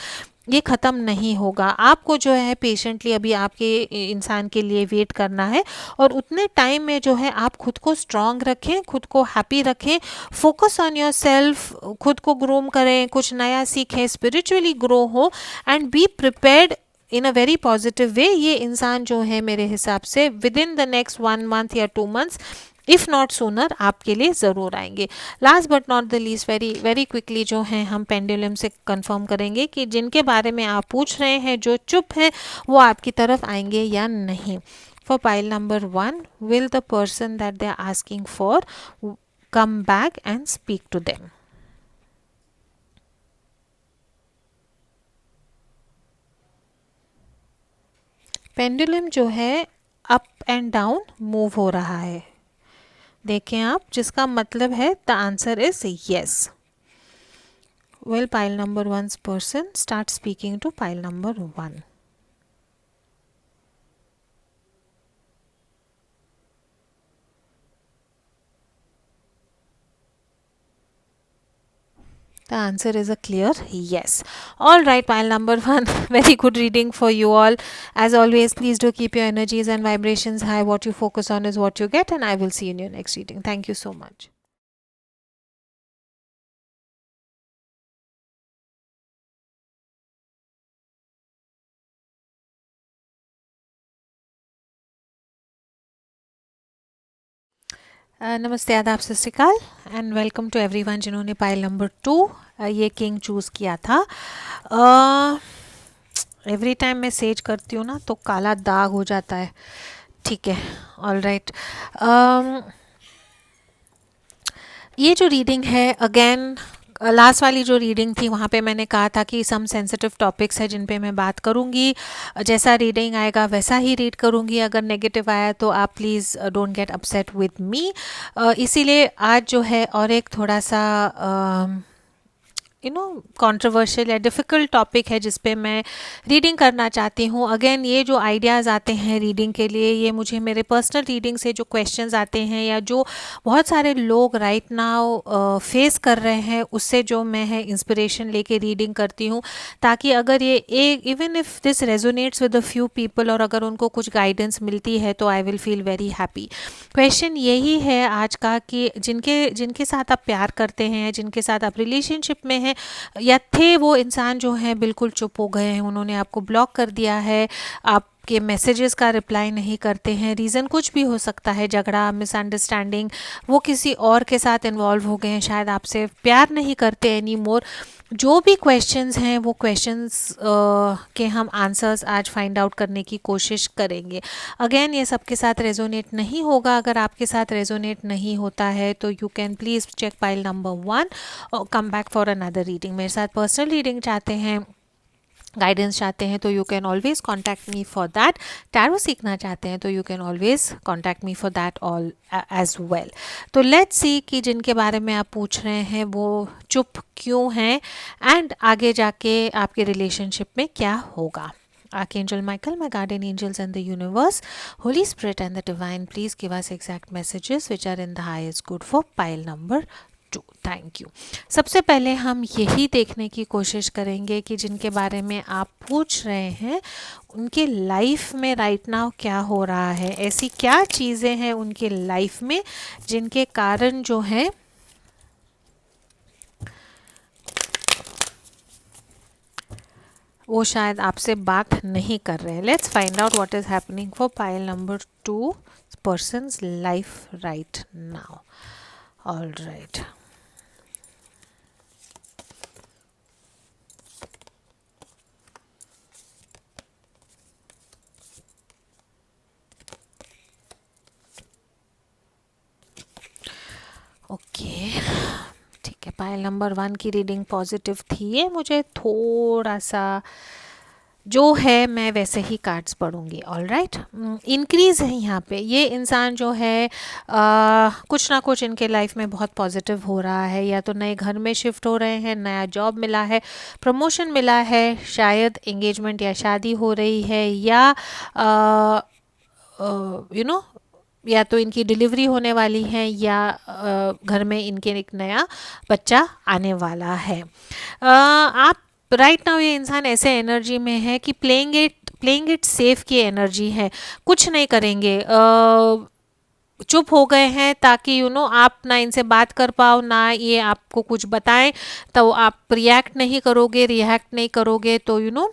ये ख़त्म नहीं होगा। आपको जो है पेशेंटली अभी आपके इंसान के लिए वेट करना है और उतने टाइम में जो है आप खुद को स्ट्रॉन्ग रखें, खुद को हैप्पी रखें, फोकस ऑन योर सेल्फ, खुद को ग्रूम करें, कुछ नया सीखें, स्पिरिचुअली ग्रो हो and be prepared in a very positive way. ये इंसान जो है मेरे हिसाब से with in the next 1 month या 2 मंथ्स, इफ़ नॉट सूनर, आपके लिए ज़रूर आएंगे। Last but not the least, very very quickly जो है हम पेंडुलम से कंफर्म करेंगे कि जिनके बारे में आप पूछ रहे हैं, जो चुप हैं, वो आपकी तरफ आएंगे या नहीं। For pile number 1, will the person that they are asking for come back and speak to them. Pendulum जो है अप एंड डाउन मूव हो रहा है, देखें आप, जिसका मतलब है the answer is yes. Well, pile number 1's person start speaking to pile number 1. The answer is a clear yes. All right, pile number 1, very good reading for you all. As always, please do keep your energies and vibrations high. What you focus on is what you get, and I will see you in your next reading. Thank you so much. नमस्ते, आदाब, सत श्री अकाल एंड वेलकम टू एवरीवन जिन्होंने पाइल नंबर 2 ये किंग चूज़ किया था। एवरी टाइम मैं सेज करती हूँ ना तो काला दाग हो जाता है। ठीक है, ऑल राइट। ये जो रीडिंग है, अगेन लास्ट वाली जो रीडिंग थी वहाँ पे मैंने कहा था कि सम सेंसिटिव टॉपिक्स है जिन पे मैं बात करूँगी। जैसा रीडिंग आएगा वैसा ही रीड करूँगी। अगर नेगेटिव आया तो आप please don't get upset with me. इसीलिए आज जो है और एक थोड़ा सा कंट्रोवर्शियल या डिफ़िकल्ट टॉपिक है जिस पे मैं रीडिंग करना चाहती हूँ। अगेन ये जो आइडियाज़ आते हैं रीडिंग के लिए, ये मुझे मेरे पर्सनल रीडिंग से जो क्वेश्चंस आते हैं या जो बहुत सारे लोग राइट नाउ फेस कर रहे हैं, उससे जो मैं है इंस्पिरेशन लेके रीडिंग करती हूँ, ताकि अगर ये एक even if this resonates with a few people और अगर उनको कुछ गाइडेंस मिलती है तो I will feel very happy. Question यही है आज का कि जिनके साथ आप प्यार करते हैं, जिनके साथ आप रिलेशनशिप में हैं या थे, वो इंसान जो है बिल्कुल चुप हो गए हैं, उन्होंने आपको ब्लॉक कर दिया है, आपके मैसेजेस का रिप्लाई नहीं करते हैं। रीज़न कुछ भी हो सकता है, झगड़ा, मिसअंडरस्टैंडिंग, वो किसी और के साथ इन्वॉल्व हो गए हैं, शायद आपसे प्यार नहीं करते एनी मोर। जो भी क्वेश्चंस हैं वो क्वेश्चंस के हम आंसर्स आज फाइंड आउट करने की कोशिश करेंगे। अगेन ये सबके साथ रेजोनेट नहीं होगा। अगर आपके साथ रेजोनेट नहीं होता है तो you can please check pile number 1 और come back for another reading. मेरे साथ पर्सनल रीडिंग चाहते हैं, गाइडेंस चाहते हैं तो you can always contact me for that. Tarot सीखना चाहते हैं तो you can always contact me for that all as well. तो लेट्स सी कि जिनके बारे में आप पूछ रहे हैं वो चुप क्यों हैं एंड आगे जाके आपके रिलेशनशिप में क्या होगा। Archangel Michael, my guardian angels and the universe, Holy Spirit and the divine, please give us exact messages which are in the highest good for pile number 2। Thank you. सबसे पहले हम यही देखने की कोशिश करेंगे कि जिनके बारे में आप पूछ रहे हैं उनके लाइफ में राइट नाउ क्या हो रहा है, ऐसी क्या चीज़ें हैं उनके लाइफ में जिनके कारण जो है वो शायद आपसे बात नहीं कर रहे हैं। Let's find out what is happening for pile number 2 person's life right now. All right, okay ठीक है। पाइल नंबर 1 की रीडिंग पॉजिटिव थी, ये मुझे थोड़ा सा जो है मैं वैसे ही कार्ड्स पढ़ूंगी। ऑल राइट, इंक्रीज है यहाँ पे। ये इंसान जो है कुछ ना कुछ इनके लाइफ में बहुत पॉजिटिव हो रहा है, या तो नए घर में शिफ्ट हो रहे हैं, नया जॉब मिला है, प्रमोशन मिला है, शायद एंगेजमेंट या शादी हो रही है, या यू नो या तो इनकी डिलीवरी होने वाली है, या घर में इनके एक नया बच्चा आने वाला है। आप राइट नाउ ये इंसान ऐसे एनर्जी में है कि प्लेइंग इट सेफ की एनर्जी है, कुछ नहीं करेंगे, चुप हो गए हैं ताकि आप ना इनसे बात कर पाओ, ना ये आपको कुछ बताएं, तो आप रिएक्ट नहीं करोगे तो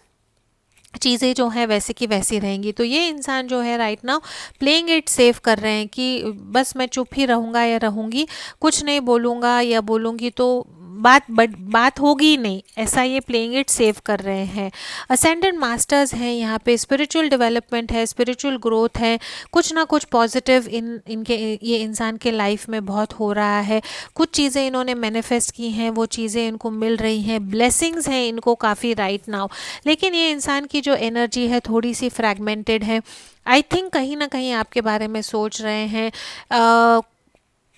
चीज़ें जो है वैसे की वैसी रहेंगी। तो ये इंसान जो है right now playing it safe कर रहे हैं कि बस मैं चुप ही रहूँगा या रहूँगी, कुछ नहीं बोलूँगा या बोलूँगी तो बात होगी ही नहीं, ऐसा ये प्लेइंग इट सेफ कर रहे हैं। असेंडेंट मास्टर्स हैं यहाँ पे, स्पिरिचुअल डेवलपमेंट है, स्पिरिचुअल ग्रोथ है, कुछ ना कुछ पॉजिटिव इनके ये इंसान के लाइफ में बहुत हो रहा है। कुछ चीज़ें इन्होंने मैनिफेस्ट की हैं, वो चीज़ें इनको मिल रही हैं, ब्लेसिंग्स हैं इनको काफ़ी राइट नाउ। लेकिन ये इंसान की जो एनर्जी है थोड़ी सी फ्रैगमेंटेड है। आई थिंक कहीं ना कहीं आपके बारे में सोच रहे हैं,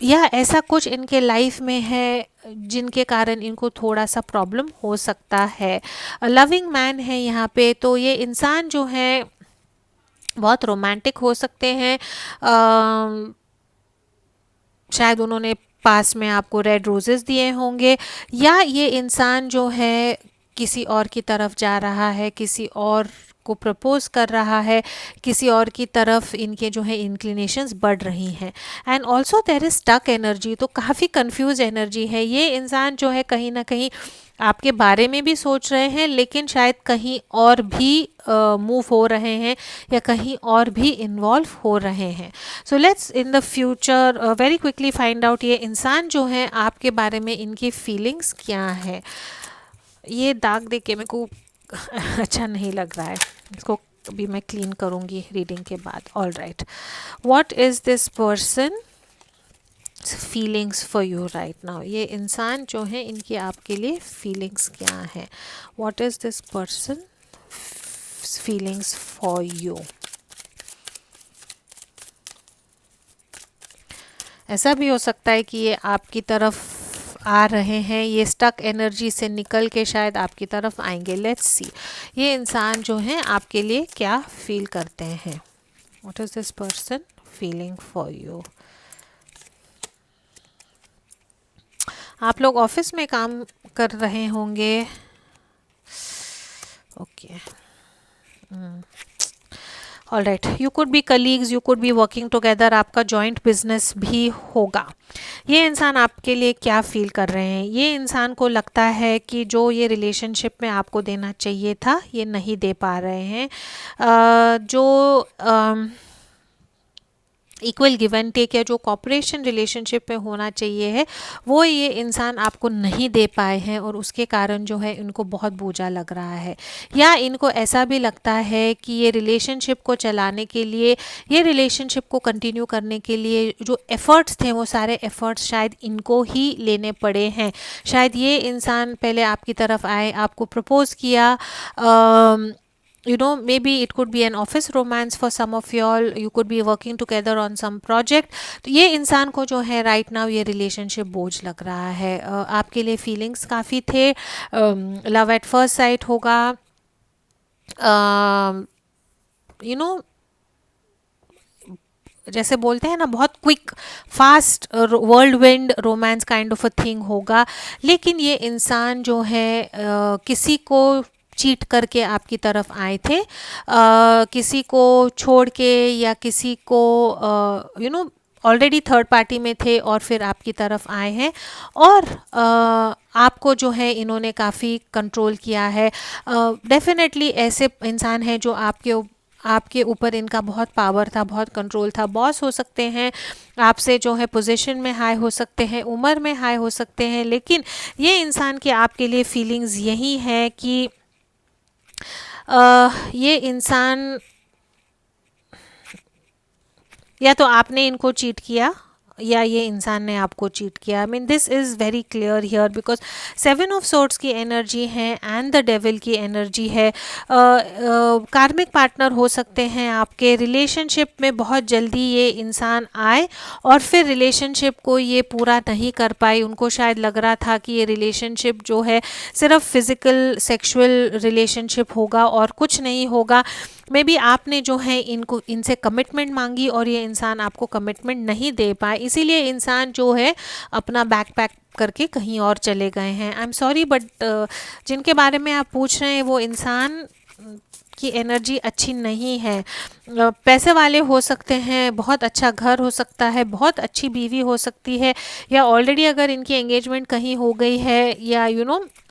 या ऐसा कुछ इनके लाइफ में है जिनके कारण इनको थोड़ा सा प्रॉब्लम हो सकता है। लविंग मैन है यहाँ पे, तो ये इंसान जो है बहुत रोमांटिक हो सकते हैं। शायद उन्होंने पास में आपको रेड रोजेस दिए होंगे, या ये इंसान जो है किसी और की तरफ जा रहा है, किसी और को प्रपोज कर रहा है, किसी और की तरफ इनके जो है इंक्लिनेशंस बढ़ रही हैं। And also there is stuck energy, तो काफ़ी कंफ्यूज एनर्जी है। ये इंसान जो है कहीं ना कहीं आपके बारे में भी सोच रहे हैं, लेकिन शायद कहीं और भी मूव हो रहे हैं, या कहीं और भी इन्वॉल्व हो रहे हैं। So let's in the future very quickly find out ये इंसान जो है आपके बारे में इनकी फीलिंग्स क्या है। ये दाग देख के मेरे को अच्छा नहीं लग रहा है, इसको अभी मैं क्लीन करूँगी रीडिंग के बाद। All right, what is this person feelings for you right now. ये इंसान जो है इनकी आपके लिए फीलिंग्स क्या है। What is this person feelings for you. ऐसा भी हो सकता है कि ये आपकी तरफ आ रहे हैं, ये स्टक एनर्जी से निकल के शायद आपकी तरफ आएंगे। लेट्स सी ये इंसान जो है आपके लिए क्या फील करते हैं। What is this person feeling for you. आप लोग ऑफिस में काम कर रहे होंगे, okay. All right, you could be colleagues, you could be working together, आपका जॉइंट बिजनेस भी होगा। ये इंसान आपके लिए क्या फील कर रहे हैं। ये इंसान को लगता है कि जो ये रिलेशनशिप में आपको देना चाहिए था ये नहीं दे पा रहे हैं। जो इक्वल गिव एंड टेक या जो कॉपरेशन रिलेशनशिप में होना चाहिए है वो ये इंसान आपको नहीं दे पाए हैं, और उसके कारण जो है इनको बहुत बोझा लग रहा है। या इनको ऐसा भी लगता है कि ये रिलेशनशिप को चलाने के लिए, ये रिलेशनशिप को कंटिन्यू करने के लिए जो एफ़र्ट्स थे वो सारे एफ़र्ट्स शायद इनको ही लेने पड़े हैं। शायद ये इंसान पहले आपकी तरफ आए, आपको प्रपोज किया, maybe it could be an office romance for some of y'all, you could be working together on some project। तो ये इंसान को जो है राइट नाउ ये रिलेशनशिप बोझ लग रहा है। आपके लिए फीलिंग्स काफ़ी थे, लव एट फर्स्ट साइट होगा, यू नो जैसे बोलते हैं ना, बहुत quick first world wind romance kind of a thing होगा। लेकिन ये इंसान जो है किसी को चीट करके आपकी तरफ आए थे, किसी को छोड़ के, या किसी को ऑलरेडी थर्ड पार्टी में थे और फिर आपकी तरफ आए हैं, और आपको जो है इन्होंने काफ़ी कंट्रोल किया है। डेफिनेटली ऐसे इंसान हैं जो आपके ऊपर इनका बहुत पावर था, बहुत कंट्रोल था। बॉस हो सकते हैं, आपसे जो है पोजीशन में हाई हो सकते हैं, उम्र में हाई हो सकते हैं, लेकिन ये इंसान की आपके लिए फीलिंग्स यही है कि ये इंसान, या तो आपने इनको चीट किया या ये इंसान ने आपको चीट किया। I mean this is very clear here, because 7 of swords की एनर्जी है एंड द डेविल की एनर्जी है। कार्मिक पार्टनर हो सकते हैं आपके। रिलेशनशिप में बहुत जल्दी ये इंसान आए और फिर रिलेशनशिप को ये पूरा नहीं कर पाई। उनको शायद लग रहा था कि ये रिलेशनशिप जो है सिर्फ फिजिकल सेक्सुअल रिलेशनशिप होगा और कुछ नहीं होगा। मे बी आपने जो है इनसे कमिटमेंट मांगी और ये इंसान आपको कमिटमेंट नहीं दे पाए, इसीलिए इंसान जो है अपना बैक पैक करके कहीं और चले गए हैं। आई एम सॉरी, बट जिनके बारे में आप पूछ रहे हैं वो इंसान की एनर्जी अच्छी नहीं है। पैसे वाले हो सकते हैं, बहुत अच्छा घर हो सकता है, बहुत अच्छी बीवी हो सकती है, या ऑलरेडी अगर इनकी एंगेजमेंट कहीं हो गई है, या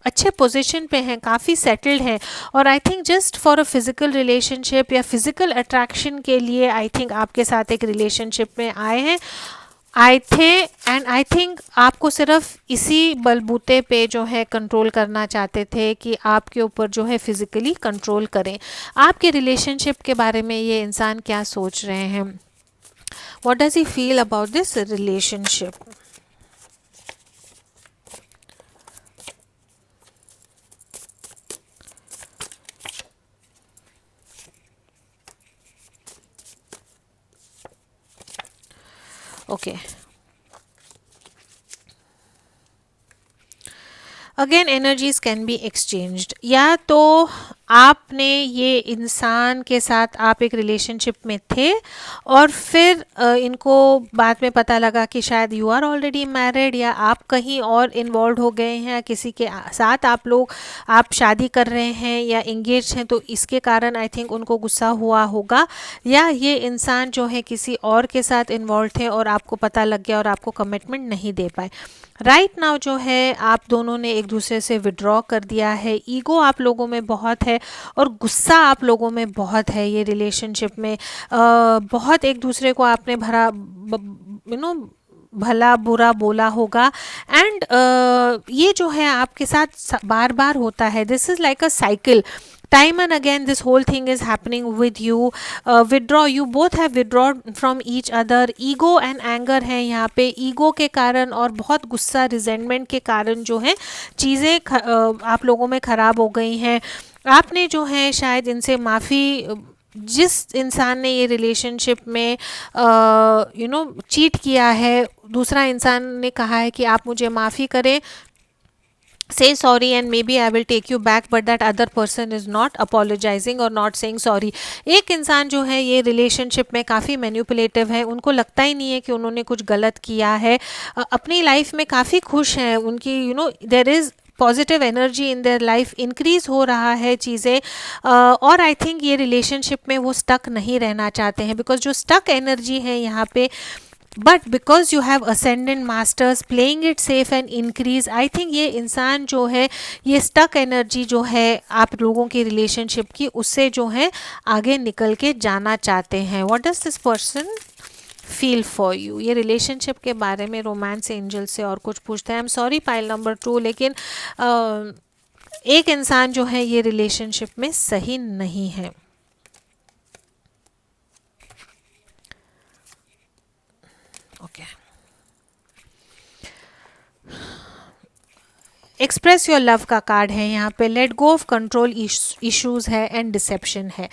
अच्छे पोजीशन पे हैं, काफ़ी सेटल्ड हैं, और I think just for a physical relationship या फिज़िकल अट्रैक्शन के लिए आई थिंक आपके साथ एक रिलेशनशिप में आए हैं, आए थे। एंड आई थिंक आपको सिर्फ इसी बलबूते पे जो है कंट्रोल करना चाहते थे कि आपके ऊपर जो है फिज़िकली कंट्रोल करें। आपके रिलेशनशिप के बारे में ये इंसान क्या सोच रहे हैं? What does he feel about this relationship? Okay, again energies can be exchanged. या तो आपने ये इंसान के साथ आप एक रिलेशनशिप में थे और फिर इनको बाद में पता लगा कि शायद यू आर ऑलरेडी मैरिड, या आप कहीं और इन्वॉल्व हो गए हैं, किसी के साथ आप शादी कर रहे हैं या इंगेज हैं, तो इसके कारण आई थिंक उनको गुस्सा हुआ होगा। या ये इंसान जो है किसी और के साथ इन्वॉल्व थे और आपको पता लग गया और आपको कमिटमेंट नहीं दे पाए। राइट नाउ जो है आप दोनों ने एक दूसरे से विड्रॉ कर दिया है। ईगो आप लोगों में बहुत है और गुस्सा आप लोगों में बहुत है। ये रिलेशनशिप में बहुत एक दूसरे को आपने भला बुरा बोला होगा। एंड ये जो है आपके साथ बार बार होता है। This is like a cycle, time and again this whole thing is happening with you. Withdraw, you both have withdrawn from each other. Ego and anger है यहाँ पे। ईगो के कारण और बहुत गुस्सा रिजेंटमेंट के कारण जो है चीज़ें आप लोगों में ख़राब हो गई हैं। आपने जो है शायद इनसे माफ़ी, जिस इंसान ने ये रिलेशनशिप में चीट किया है, दूसरा इंसान ने कहा है कि आप मुझे माफ़ी करें, say sorry and maybe I will take you back, but that other person is not apologizing or not saying sorry. एक इंसान जो है ये रिलेशनशिप में काफ़ी मैनिपुलेटिव है, उनको लगता ही नहीं है कि उन्होंने कुछ गलत किया है, अपनी लाइफ में काफ़ी खुश हैं, उनकी there is positive energy in their life, increase हो रहा है चीज़ें, और आई थिंक ये रिलेशनशिप में वो स्टक नहीं रहना चाहते हैं, बिकॉज जो स्टक एनर्जी है यहाँ पे, but because you have ascendant masters playing it safe and increase, I think ये इंसान जो है ये स्टक एनर्जी जो है आप लोगों की रिलेशनशिप की, उससे जो है आगे निकल के जाना चाहते हैं। What does this person feel for you? ये रिलेशनशिप के बारे में रोमांस एंजल से और कुछ पूछते हैं। I am sorry pile number 2, लेकिन एक इंसान जो है ये रिलेशनशिप में सही नहीं है। ओके, एक्सप्रेस योर लव का कार्ड है यहाँ पे। Late go of control issues है एंड डिसेप्शन है।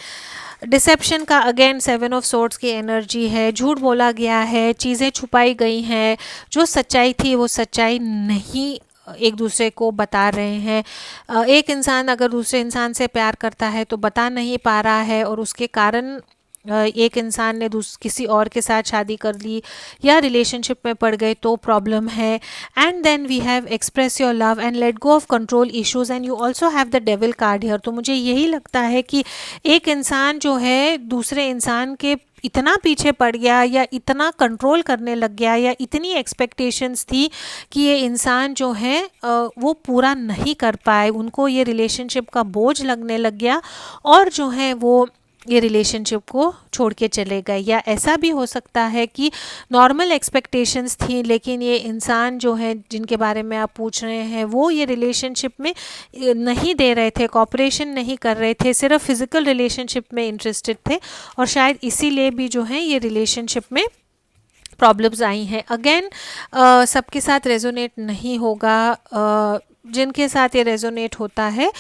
डिसेप्शन का अगेन 7 ऑफ सोर्ड्स की एनर्जी है। झूठ बोला गया है, चीज़ें छुपाई गई हैं, जो सच्चाई थी वो सच्चाई नहीं एक दूसरे को बता रहे हैं। एक इंसान अगर दूसरे इंसान से प्यार करता है तो बता नहीं पा रहा है, और उसके कारण एक इंसान ने किसी और के साथ शादी कर ली या रिलेशनशिप में पड़ गए तो प्रॉब्लम है. And then we have express your love and let go of control issues and you also have the devil card here. तो मुझे यही लगता है कि एक इंसान जो है दूसरे इंसान के इतना पीछे पड़ गया या इतना कंट्रोल करने लग गया या इतनी एक्सपेक्टेशंस थी कि ये इंसान जो है वो पूरा नहीं कर पाए, उनको ये रिलेशनशिप का बोझ लगने लग गया और जो है वो ये रिलेशनशिप को छोड़ के चले गए. या ऐसा भी हो सकता है कि नॉर्मल एक्सपेक्टेशंस थी लेकिन ये इंसान जो है जिनके बारे में आप पूछ रहे हैं वो ये रिलेशनशिप में नहीं दे रहे थे, कॉपरेशन नहीं कर रहे थे, सिर्फ फिजिकल रिलेशनशिप में इंटरेस्टेड थे और शायद इसीलिए भी जो है ये रिलेशनशिप में प्रॉब्लम्स आई हैं. अगेन सबके साथ रेजोनेट नहीं होगा. जिनके साथ ये रेजोनेट होता है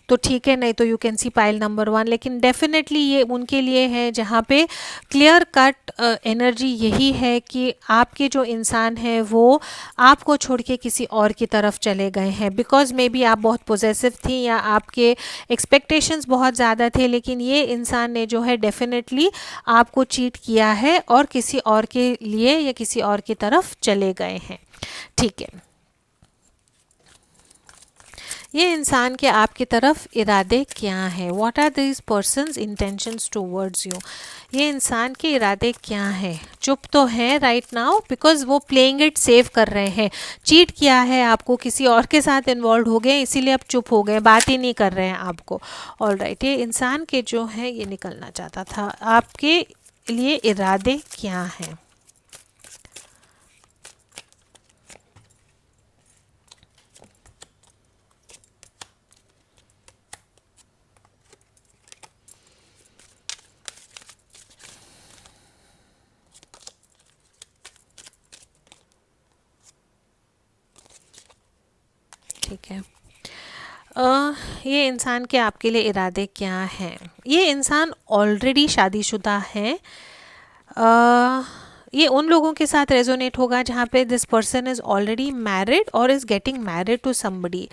तो ठीक है, नहीं तो you can see pile number 1. लेकिन डेफिनेटली ये उनके लिए है जहाँ पे क्लियर कट एनर्जी यही है कि आपके जो इंसान हैं वो आपको छोड़ के किसी और की तरफ चले गए हैं. बिकॉज मे बी आप बहुत पोजेसिव थी या आपके एक्सपेक्टेशंस बहुत ज़्यादा थे, लेकिन ये इंसान ने जो है डेफिनेटली आपको चीट किया है और किसी और के लिए या किसी और की तरफ चले गए हैं. ठीक है, ये इंसान के आपकी तरफ इरादे क्या हैं? What are this person's intentions towards you? ये इंसान के इरादे क्या हैं? चुप तो है राइट नाउ बिकॉज वो प्लेइंग इट सेफ कर रहे हैं. चीट किया है आपको, किसी और के साथ इन्वॉल्व हो गए इसीलिए अब चुप हो गए, बात ही नहीं कर रहे हैं आपको. ऑल राइट, ये इंसान के जो है ये निकलना चाहता था. आपके लिए इरादे क्या हैं? ठीक है, ये इंसान के आपके लिए इरादे क्या हैं? ये इंसान ऑलरेडी शादीशुदा है. ये उन लोगों के साथ रेजोनेट होगा जहाँ पे this person is already married और is getting married to somebody.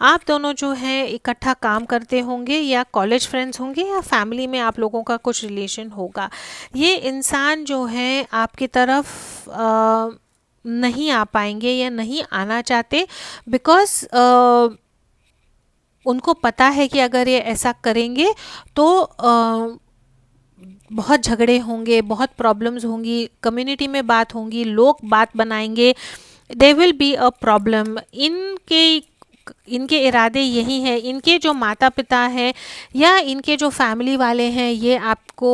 आप दोनों जो है इकट्ठा काम करते होंगे या कॉलेज फ्रेंड्स होंगे या फैमिली में आप लोगों का कुछ रिलेशन होगा. ये इंसान जो है आपकी तरफ नहीं आ पाएंगे या नहीं आना चाहते बिकॉज उनको पता है कि अगर ये ऐसा करेंगे तो बहुत झगड़े होंगे, बहुत प्रॉब्लम्स होंगी, कम्युनिटी में बात होंगी, लोग बात बनाएंगे, they will be a problem. इनके इरादे यही हैं. इनके जो माता पिता हैं या इनके जो फैमिली वाले हैं ये आपको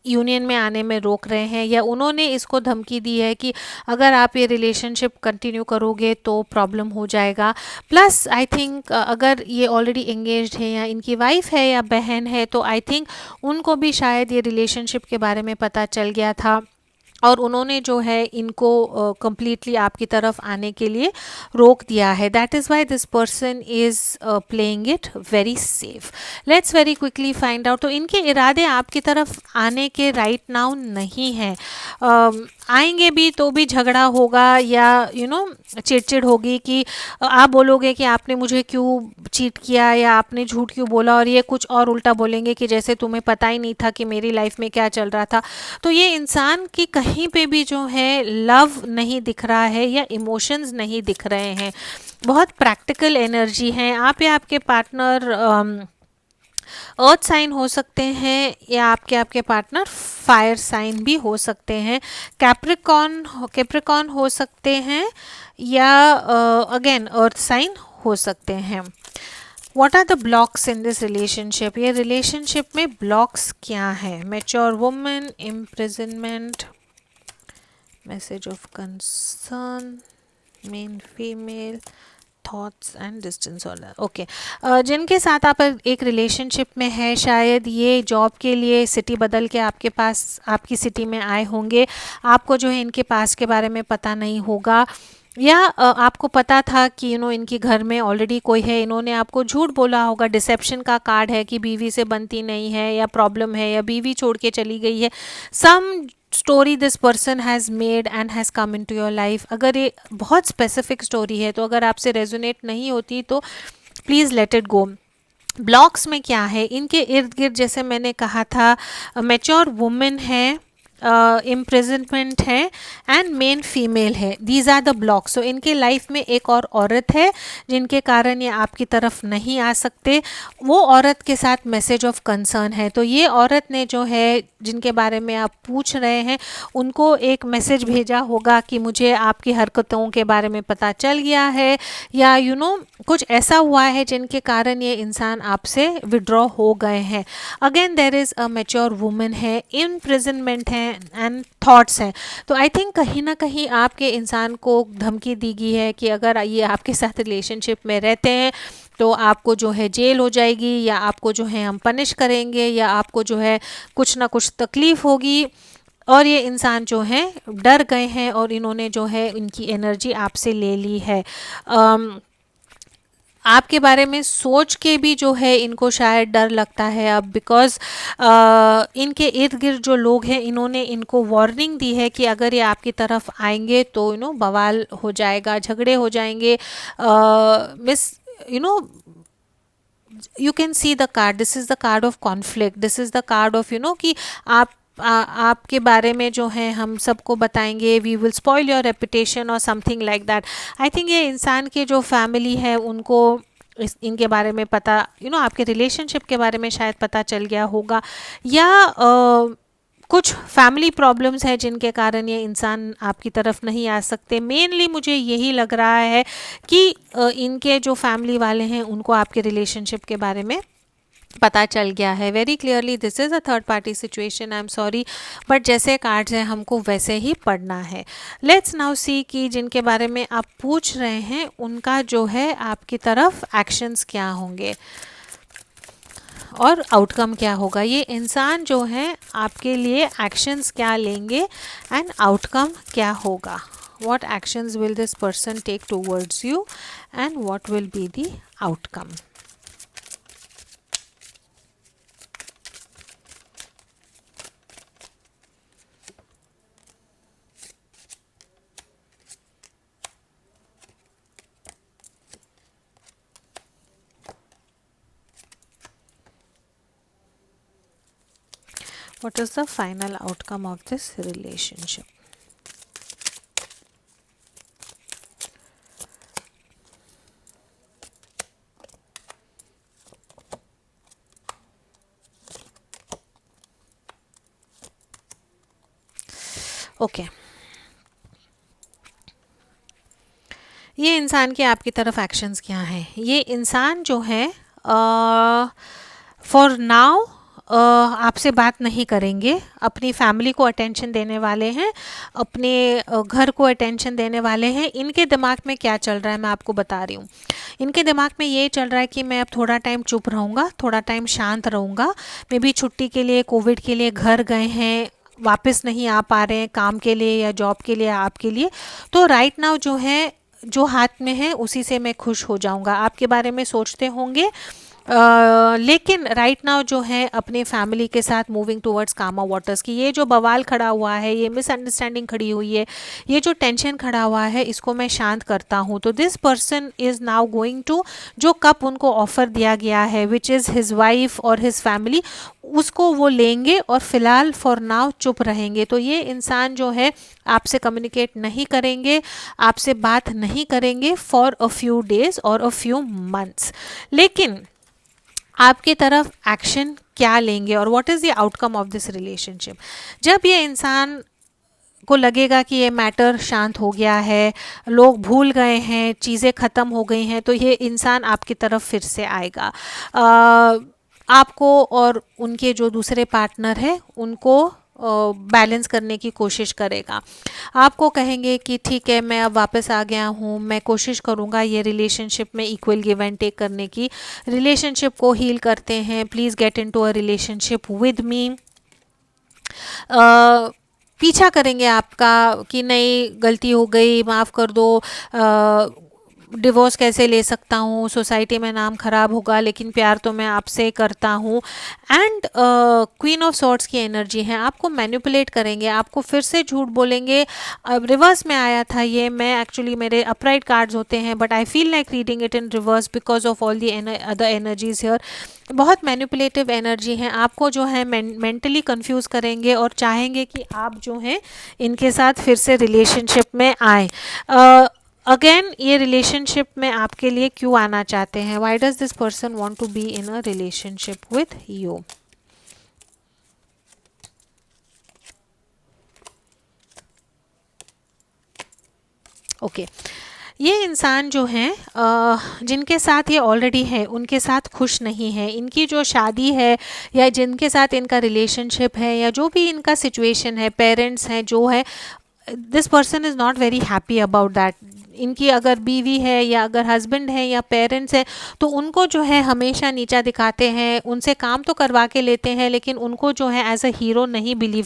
यूनियन में आने में रोक रहे हैं या उन्होंने इसको धमकी दी है कि अगर आप ये रिलेशनशिप कंटिन्यू करोगे तो प्रॉब्लम हो जाएगा. प्लस आई थिंक अगर ये ऑलरेडी एंगेज्ड है या इनकी वाइफ है या बहन है तो आई थिंक उनको भी शायद ये रिलेशनशिप के बारे में पता चल गया था और उन्होंने जो है इनको कंप्लीटली आपकी तरफ आने के लिए रोक दिया है. That is why this person is playing it very safe. Let's very quickly find out. तो इनके इरादे आपकी तरफ आने के राइट नाउ नहीं हैं. आएंगे भी तो भी झगड़ा होगा या चिड़चिड़ होगी कि आप बोलोगे कि आपने मुझे क्यों चीट किया या आपने झूठ क्यों बोला और ये कुछ और उल्टा बोलेंगे कि जैसे तुम्हें पता ही नहीं था कि मेरी लाइफ में क्या चल रहा था. तो ये इंसान की कहीं पे भी जो है लव नहीं दिख रहा है या इमोशंस नहीं दिख रहे हैं. बहुत प्रैक्टिकल एनर्जी है. आप या आपके पार्टनर अर्थ साइन हो सकते हैं या आपके पार्टनर फायर साइन भी हो सकते हैं. कैप्रिकॉर्न हो सकते हैं या अगेन अर्थ साइन हो सकते हैं. What are the blocks in this relationship? ये रिलेशनशिप में ब्लॉक्स क्या है? Mature woman, imprisonment, message of concern, main female, thoughts and distance वाला. ओके, जिनके साथ आप एक रिलेशनशिप में है शायद ये जॉब के लिए सिटी बदल के आपके पास आपकी सिटी में आए होंगे. आपको जो है इनके पास के बारे में पता नहीं होगा. या आपको पता था कि इनके घर में ऑलरेडी कोई है, इन्होंने आपको झूठ बोला होगा, डिसेप्शन का कार्ड है कि बीवी से बनती नहीं है या प्रॉब्लम है या बीवी छोड़ के चली गई है, some story this person has made and has come into your life. अगर ये बहुत स्पेसिफिक स्टोरी है तो अगर आपसे रेजोनेट नहीं होती तो please let it go. Blocks में क्या है, इनके इर्द गिर्द जैसे मैंने कहा था, मैच्योर वुमेन है, इम्प्रिजनमेंट है एंड मेन फीमेल है, दीज आर द ब्लॉक्स। सो इनके लाइफ में एक और औरत है जिनके कारण ये आपकी तरफ नहीं आ सकते, वो औरत के साथ मैसेज ऑफ कंसर्न है। तो ये औरत ने जो है जिनके बारे में आप पूछ रहे हैं उनको एक मैसेज भेजा होगा कि मुझे आपकी हरकतों के बारे में पता चल गया है, या कुछ ऐसा हुआ है जिनके कारण ये इंसान आपसे विड्रॉ हो गए हैं। Again there is a mature women है, इम्प्रिजनमेंट है एंड थॉट्स हैं। तो आई थिंक कहीं ना कहीं आपके इंसान को धमकी दी गई है कि अगर ये आपके साथ रिलेशनशिप में रहते हैं तो आपको जो है जेल हो जाएगी, या आपको जो है हम पनिश करेंगे, या आपको जो है कुछ ना कुछ तकलीफ़ होगी। और ये इंसान जो है डर गए हैं और इन्होंने जो है इनकी एनर्जी आपसे ले ली है। आपके बारे में सोच के भी जो है इनको शायद डर लगता है अब, बिकॉज़ इनके इर्द गिर्द जो लोग हैं इन्होंने इनको वार्निंग दी है कि अगर ये आपकी तरफ आएंगे तो बवाल हो जाएगा, झगड़े हो जाएंगे। Miss you know you can see the card, this is the card of conflict, this is the card of कि आप आपके बारे में जो है हम सबको बताएंगे, we will spoil your reputation और something like that. I think ये इंसान के जो फैमिली है उनको इनके बारे में पता, आपके रिलेशनशिप के बारे में शायद पता चल गया होगा, या कुछ फैमिली प्रॉब्लम्स हैं जिनके कारण ये इंसान आपकी तरफ नहीं आ सकते। मेनली मुझे यही लग रहा है कि इनके जो फैमिली वाले हैं उनको आपके रिलेशनशिप के बारे में पता चल गया है। Very clearly this is a third party situation, I am sorry, but जैसे कार्ड्स हैं हमको वैसे ही पढ़ना है। लेट्स नाउ सी कि जिनके बारे में आप पूछ रहे हैं उनका जो है आपकी तरफ एक्शंस क्या होंगे और आउटकम क्या होगा। ये इंसान जो है आपके लिए एक्शंस क्या लेंगे एंड आउटकम क्या होगा। What actions will this person take towards you and what will be the outcome? What is the final outcome of this relationship? Okay, ये इंसान के आपकी तरफ एक्शंस क्या हैं। ये इंसान जो है फॉर नाउ आपसे बात नहीं करेंगे, अपनी फैमिली को अटेंशन देने वाले हैं, अपने घर को अटेंशन देने वाले हैं। इनके दिमाग में क्या चल रहा है मैं आपको बता रही हूँ। इनके दिमाग में ये चल रहा है कि मैं अब थोड़ा टाइम चुप रहूँगा, थोड़ा टाइम शांत रहूँगा। मे बी छुट्टी के लिए, कोविड के लिए घर गए हैं, वापस नहीं आ पा रहे हैं काम के लिए या जॉब के लिए, आपके लिए। तो राइट नाउ जो है, जो हाथ में है उसी से मैं खुश हो जाऊंगा। आपके बारे में सोचते होंगे, लेकिन राइट नाउ जो है अपने फैमिली के साथ मूविंग टूवर्ड्स कामर वाटर्स की। ये जो बवाल खड़ा हुआ है, ये मिसअंडरस्टैंडिंग खड़ी हुई है, ये जो टेंशन खड़ा हुआ है, इसको मैं शांत करता हूँ। तो this person is now going to, जो कप उनको ऑफर दिया गया है विच इज़ हिज वाइफ और हिज फैमिली, उसको वो लेंगे और फिलहाल फॉर नाउ चुप रहेंगे। तो ये इंसान जो है आपसे कम्युनिकेट नहीं करेंगे, आपसे बात नहीं करेंगे फॉर अ फ्यू डेज और अ फ्यू मंथ्स। लेकिन आपके तरफ एक्शन क्या लेंगे और what is the outcome of this relationship. जब ये इंसान को लगेगा कि ये मैटर शांत हो गया है, लोग भूल गए हैं, चीज़ें ख़त्म हो गई हैं, तो ये इंसान आपकी तरफ फिर से आएगा। आपको और उनके जो दूसरे पार्टनर हैं उनको बैलेंस करने की कोशिश करेगा। आपको कहेंगे कि ठीक है, मैं अब वापस आ गया हूँ, मैं कोशिश करूँगा ये रिलेशनशिप में इक्वल गिव एंड टेक करने की। रिलेशनशिप को हील करते हैं, please get into a relationship with me. पीछा करेंगे आपका कि नहीं गलती हो गई, माफ़ कर दो, डिवोर्स कैसे ले सकता हूँ, सोसाइटी में नाम खराब होगा, लेकिन प्यार तो मैं आपसे करता हूँ। एंड क्वीन ऑफ सॉर्ड्स की एनर्जी है, आपको मैनिपुलेट करेंगे, आपको फिर से झूठ बोलेंगे। अब रिवर्स में आया था ये, मैं एक्चुअली मेरे अपराइट कार्ड्स होते हैं but I feel like reading it in reverse because of all the other energies here. बहुत मैनिपुलेटिव एनर्जी है, आपको जो है मेंटली कंफ्यूज करेंगे और चाहेंगे कि आप जो हैं इनके साथ फिर से रिलेशनशिप में आए। अगेन ये रिलेशनशिप में आपके लिए क्यों आना चाहते हैं? Why does this person want to be in a relationship with you? Okay, ये इंसान जो हैं जिनके साथ ये ऑलरेडी है उनके साथ खुश नहीं है। इनकी जो शादी है या जिनके साथ इनका रिलेशनशिप है या जो भी इनका सिचुएशन है, पेरेंट्स हैं जो है, this person is not very happy about that. इनकी अगर बीवी है या अगर हस्बैंड है या पेरेंट्स हैं तो उनको जो है हमेशा नीचा दिखाते हैं, उनसे काम तो करवा के लेते हैं लेकिन उनको जो है एज अ हीरो नहीं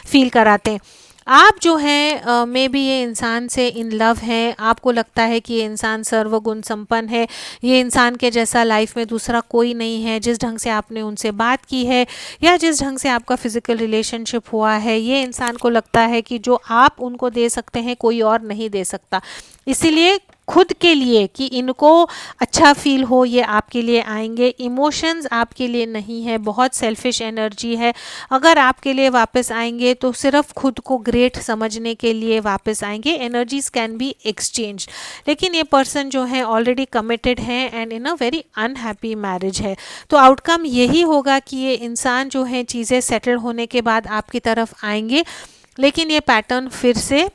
फील कराते। आप जो है मे बी ये इंसान से इन लव है, आपको लगता है कि ये इंसान सर्वगुण संपन्न है, ये इंसान के जैसा लाइफ में दूसरा कोई नहीं है। जिस ढंग से आपने उनसे बात की है या जिस ढंग से आपका फिजिकल रिलेशनशिप हुआ है, ये इंसान को लगता है कि जो आप उनको दे सकते हैं कोई और नहीं दे सकता। इसीलिए खुद के लिए कि इनको अच्छा फील हो ये आपके लिए आएंगे। इमोशंस आपके लिए नहीं है, बहुत सेल्फिश एनर्जी है। अगर आपके लिए वापस आएंगे तो सिर्फ खुद को ग्रेट समझने के लिए वापस आएंगे। एनर्जीज कैन बी एक्सचेंज, लेकिन ये पर्सन जो है ऑलरेडी कमिटेड है and in a very unhappy marriage है। तो आउटकम यही होगा कि ये इंसान जो है चीज़ें सेटल होने के बाद आपकी तरफ आएंगे, लेकिन ये पैटर्न फिर से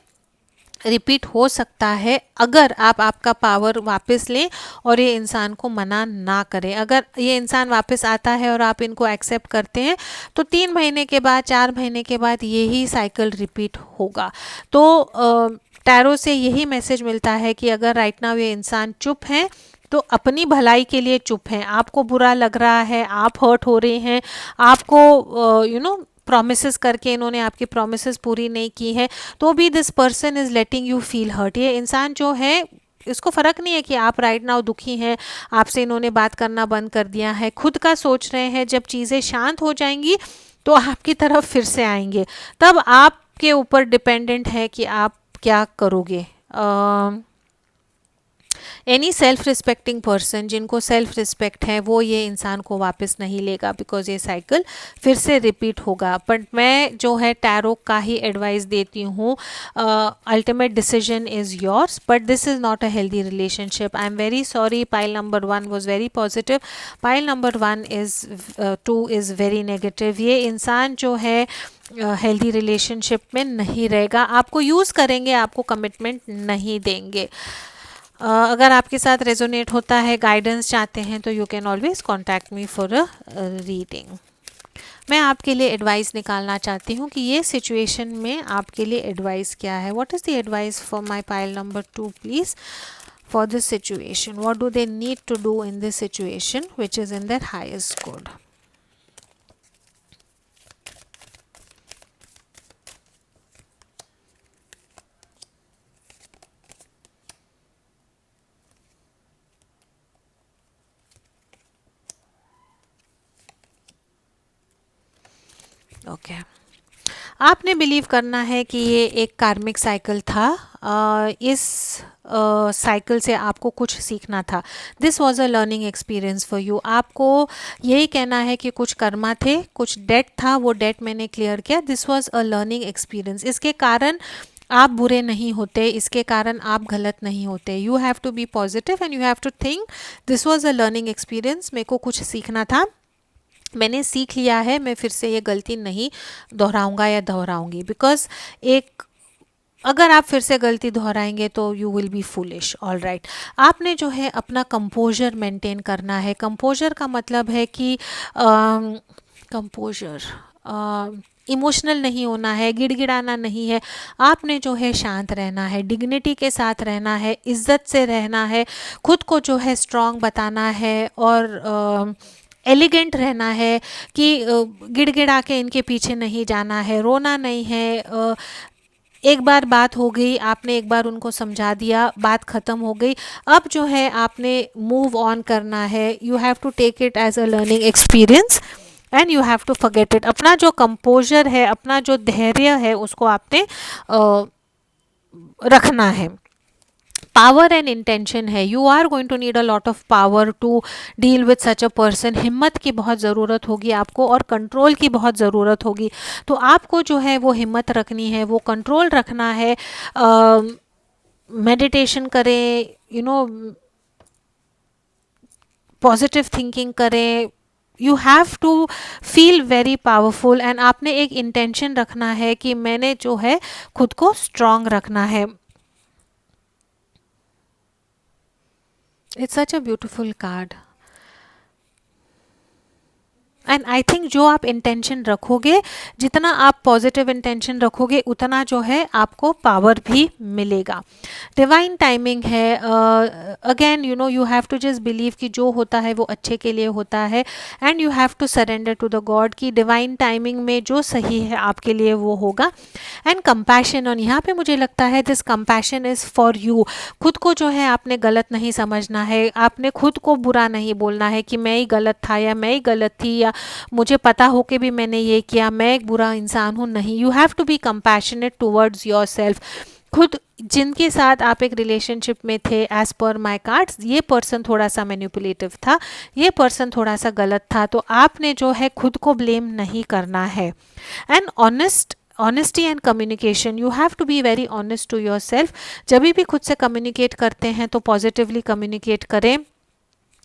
रिपीट हो सकता है अगर आप आपका पावर वापस लें और ये इंसान को मना ना करें। अगर ये इंसान वापस आता है और आप इनको एक्सेप्ट करते हैं तो 3 महीने के बाद, 4 महीने के बाद यही साइकिल रिपीट होगा। तो टैरो से यही मैसेज मिलता है कि अगर राइट नाउ ये इंसान चुप है तो अपनी भलाई के लिए चुप है। आपको बुरा लग रहा है, आप हर्ट हो रहे हैं, आपको प्रॉमिसेस करके इन्होंने आपकी प्रॉमिसेस पूरी नहीं की है, तो भी this person is letting you feel hurt. ये इंसान जो है इसको फ़र्क नहीं है कि आप राइट नाउ दुखी हैं, आपसे इन्होंने बात करना बंद कर दिया है, खुद का सोच रहे हैं। जब चीज़ें शांत हो जाएंगी तो आपकी तरफ फिर से आएंगे, तब आपके ऊपर डिपेंडेंट है कि आप क्या करोगे। एनी सेल्फ रिस्पेक्टिंग पर्सन, जिनको सेल्फ रिस्पेक्ट है, वो ये इंसान को वापस नहीं लेगा बिकॉज ये साइकिल फिर से रिपीट होगा। बट मैं जो है टैरो का ही एडवाइस देती हूँ, ultimate decision is yours, but this is not a healthy relationship. I am very sorry, pile number 1 was very positive, pile number 2 is very negative. ये इंसान जो है हेल्दी रिलेशनशिप में नहीं रहेगा, आपको यूज़ करेंगे, आपको कमिटमेंट नहीं देंगे। अगर आपके साथ रेजोनेट होता है, गाइडेंस चाहते हैं तो you can always contact me for a reading. मैं आपके लिए एडवाइस निकालना चाहती हूँ कि ये सिचुएशन में आपके लिए एडवाइस क्या है। What is the advice for my pile number 2 please for this situation? What do they need to do in this situation which is in their highest good? Okay, आपने बिलीव करना है कि ये एक कार्मिक साइकिल था। इस साइकिल से आपको कुछ सीखना था। This was a learning experience for you. आपको यही कहना है कि कुछ कर्मा थे, कुछ डेट था, वो डेट मैंने क्लियर किया। This was a learning experience. इसके कारण आप बुरे नहीं होते, इसके कारण आप गलत नहीं होते। You have to be positive and you have to think this was a learning experience. मेरे को कुछ सीखना था, मैंने सीख लिया है, मैं फिर से ये गलती नहीं दोहराऊंगा या दोहराऊंगी। बिकॉज एक अगर आप फिर से गलती दोहराएंगे तो you will be foolish. All right, आपने जो है अपना कंपोजर मेंटेन करना है। कंपोजर का मतलब है कि कंपोजर, इमोशनल नहीं होना है, गिड़गिड़ाना नहीं है। आपने जो है शांत रहना है, डिग्निटी के साथ रहना है, इज्जत से रहना है, खुद को जो है स्ट्रांग बताना है और एलिगेंट रहना है, कि गिड़गिड़ा के इनके पीछे नहीं जाना है, रोना नहीं है। एक बार बात हो गई, आपने एक बार उनको समझा दिया, बात ख़त्म हो गई, अब जो है आपने मूव ऑन करना है। You have to take it as a learning experience and you have to forget it. अपना जो कंपोजर है, अपना जो धैर्य है, उसको आपने रखना है। पावर एंड इंटेंशन है, you are going to need a lot of power to deal with such a person. हिम्मत की बहुत ज़रूरत होगी आपको, और कंट्रोल की बहुत ज़रूरत होगी। तो आपको जो है वो हिम्मत रखनी है, वो कंट्रोल रखना है। मेडिटेशन करें, पॉजिटिव थिंकिंग करें। You have to feel very powerful, and आपने एक इंटेंशन रखना है कि मैंने जो है खुद को स्ट्रांग रखना है। It's such a beautiful card. And I think जो आप इंटेंशन रखोगे, जितना आप पॉजिटिव इंटेंशन रखोगे, उतना जो है आपको पावर भी मिलेगा। डिवाइन टाइमिंग है। Again you have to just believe कि जो होता है वो अच्छे के लिए होता है, and you have to surrender to the god कि डिवाइन टाइमिंग में जो सही है आपके लिए वो होगा। एंड कंपैशन, और यहाँ पे मुझे लगता है this compassion is for you. खुद को जो है आपने गलत नहीं समझना है, आपने खुद को बुरा नहीं बोलना है कि मैं ही गलत था, या मैं ही गलत थी, या मुझे पता हो के भी मैंने ये किया, मैं एक बुरा इंसान हूँ। नहीं, you have to be compassionate towards yourself. खुद जिनके साथ आप एक रिलेशनशिप में थे, एज पर माई कार्ड्स, ये पर्सन थोड़ा सा मैनिपुलेटिव था, ये पर्सन थोड़ा सा गलत था, तो आपने जो है खुद को ब्लेम नहीं करना है। And honesty and communication, you have to be very honest to yourself. जब भी खुद से कम्युनिकेट करते हैं तो पॉजिटिवली कम्युनिकेट करें।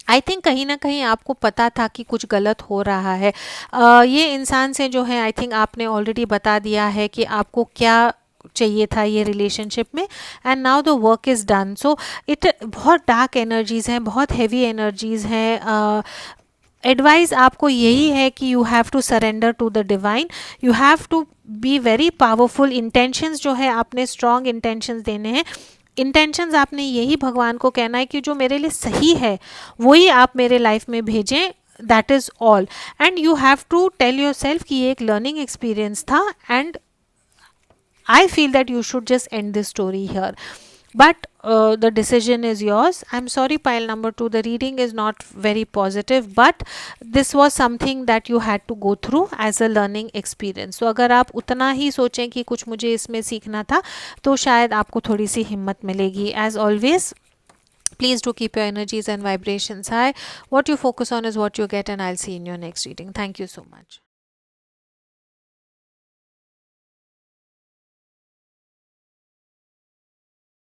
आई थिंक कहीं ना कहीं आपको पता था कि कुछ गलत हो रहा है। ये इंसान से जो है आई थिंक आपने ऑलरेडी बता दिया है कि आपको क्या चाहिए था ये रिलेशनशिप में, and now the work is done. So it बहुत डार्क एनर्जीज़ हैं, बहुत हैवी एनर्जीज़ हैं। एडवाइस आपको यही है कि you have to surrender to the divine, you have to be very powerful. Intentions जो है आपने स्ट्रॉन्ग इंटेंशंस देने हैं। इंटेंशंस आपने यही भगवान को कहना है कि जो मेरे लिए सही है वही आप मेरे लाइफ में भेजें, that is all. And you have to tell yourself कि ये एक लर्निंग एक्सपीरियंस था, and I feel that you should just end this story here. But the decision is yours. I'm sorry, pile number 2, the reading is not very positive, but this was something that you had to go through as a learning experience. So अगर आप उतना ही सोचें कि कुछ मुझे इसमें सीखना था, तो शायद आपको थोड़ी सी हिम्मत मिलेगी। As always, please do keep your energies and vibrations high. What you focus on is what you get, and I'll see you in your next reading. Thank you so much.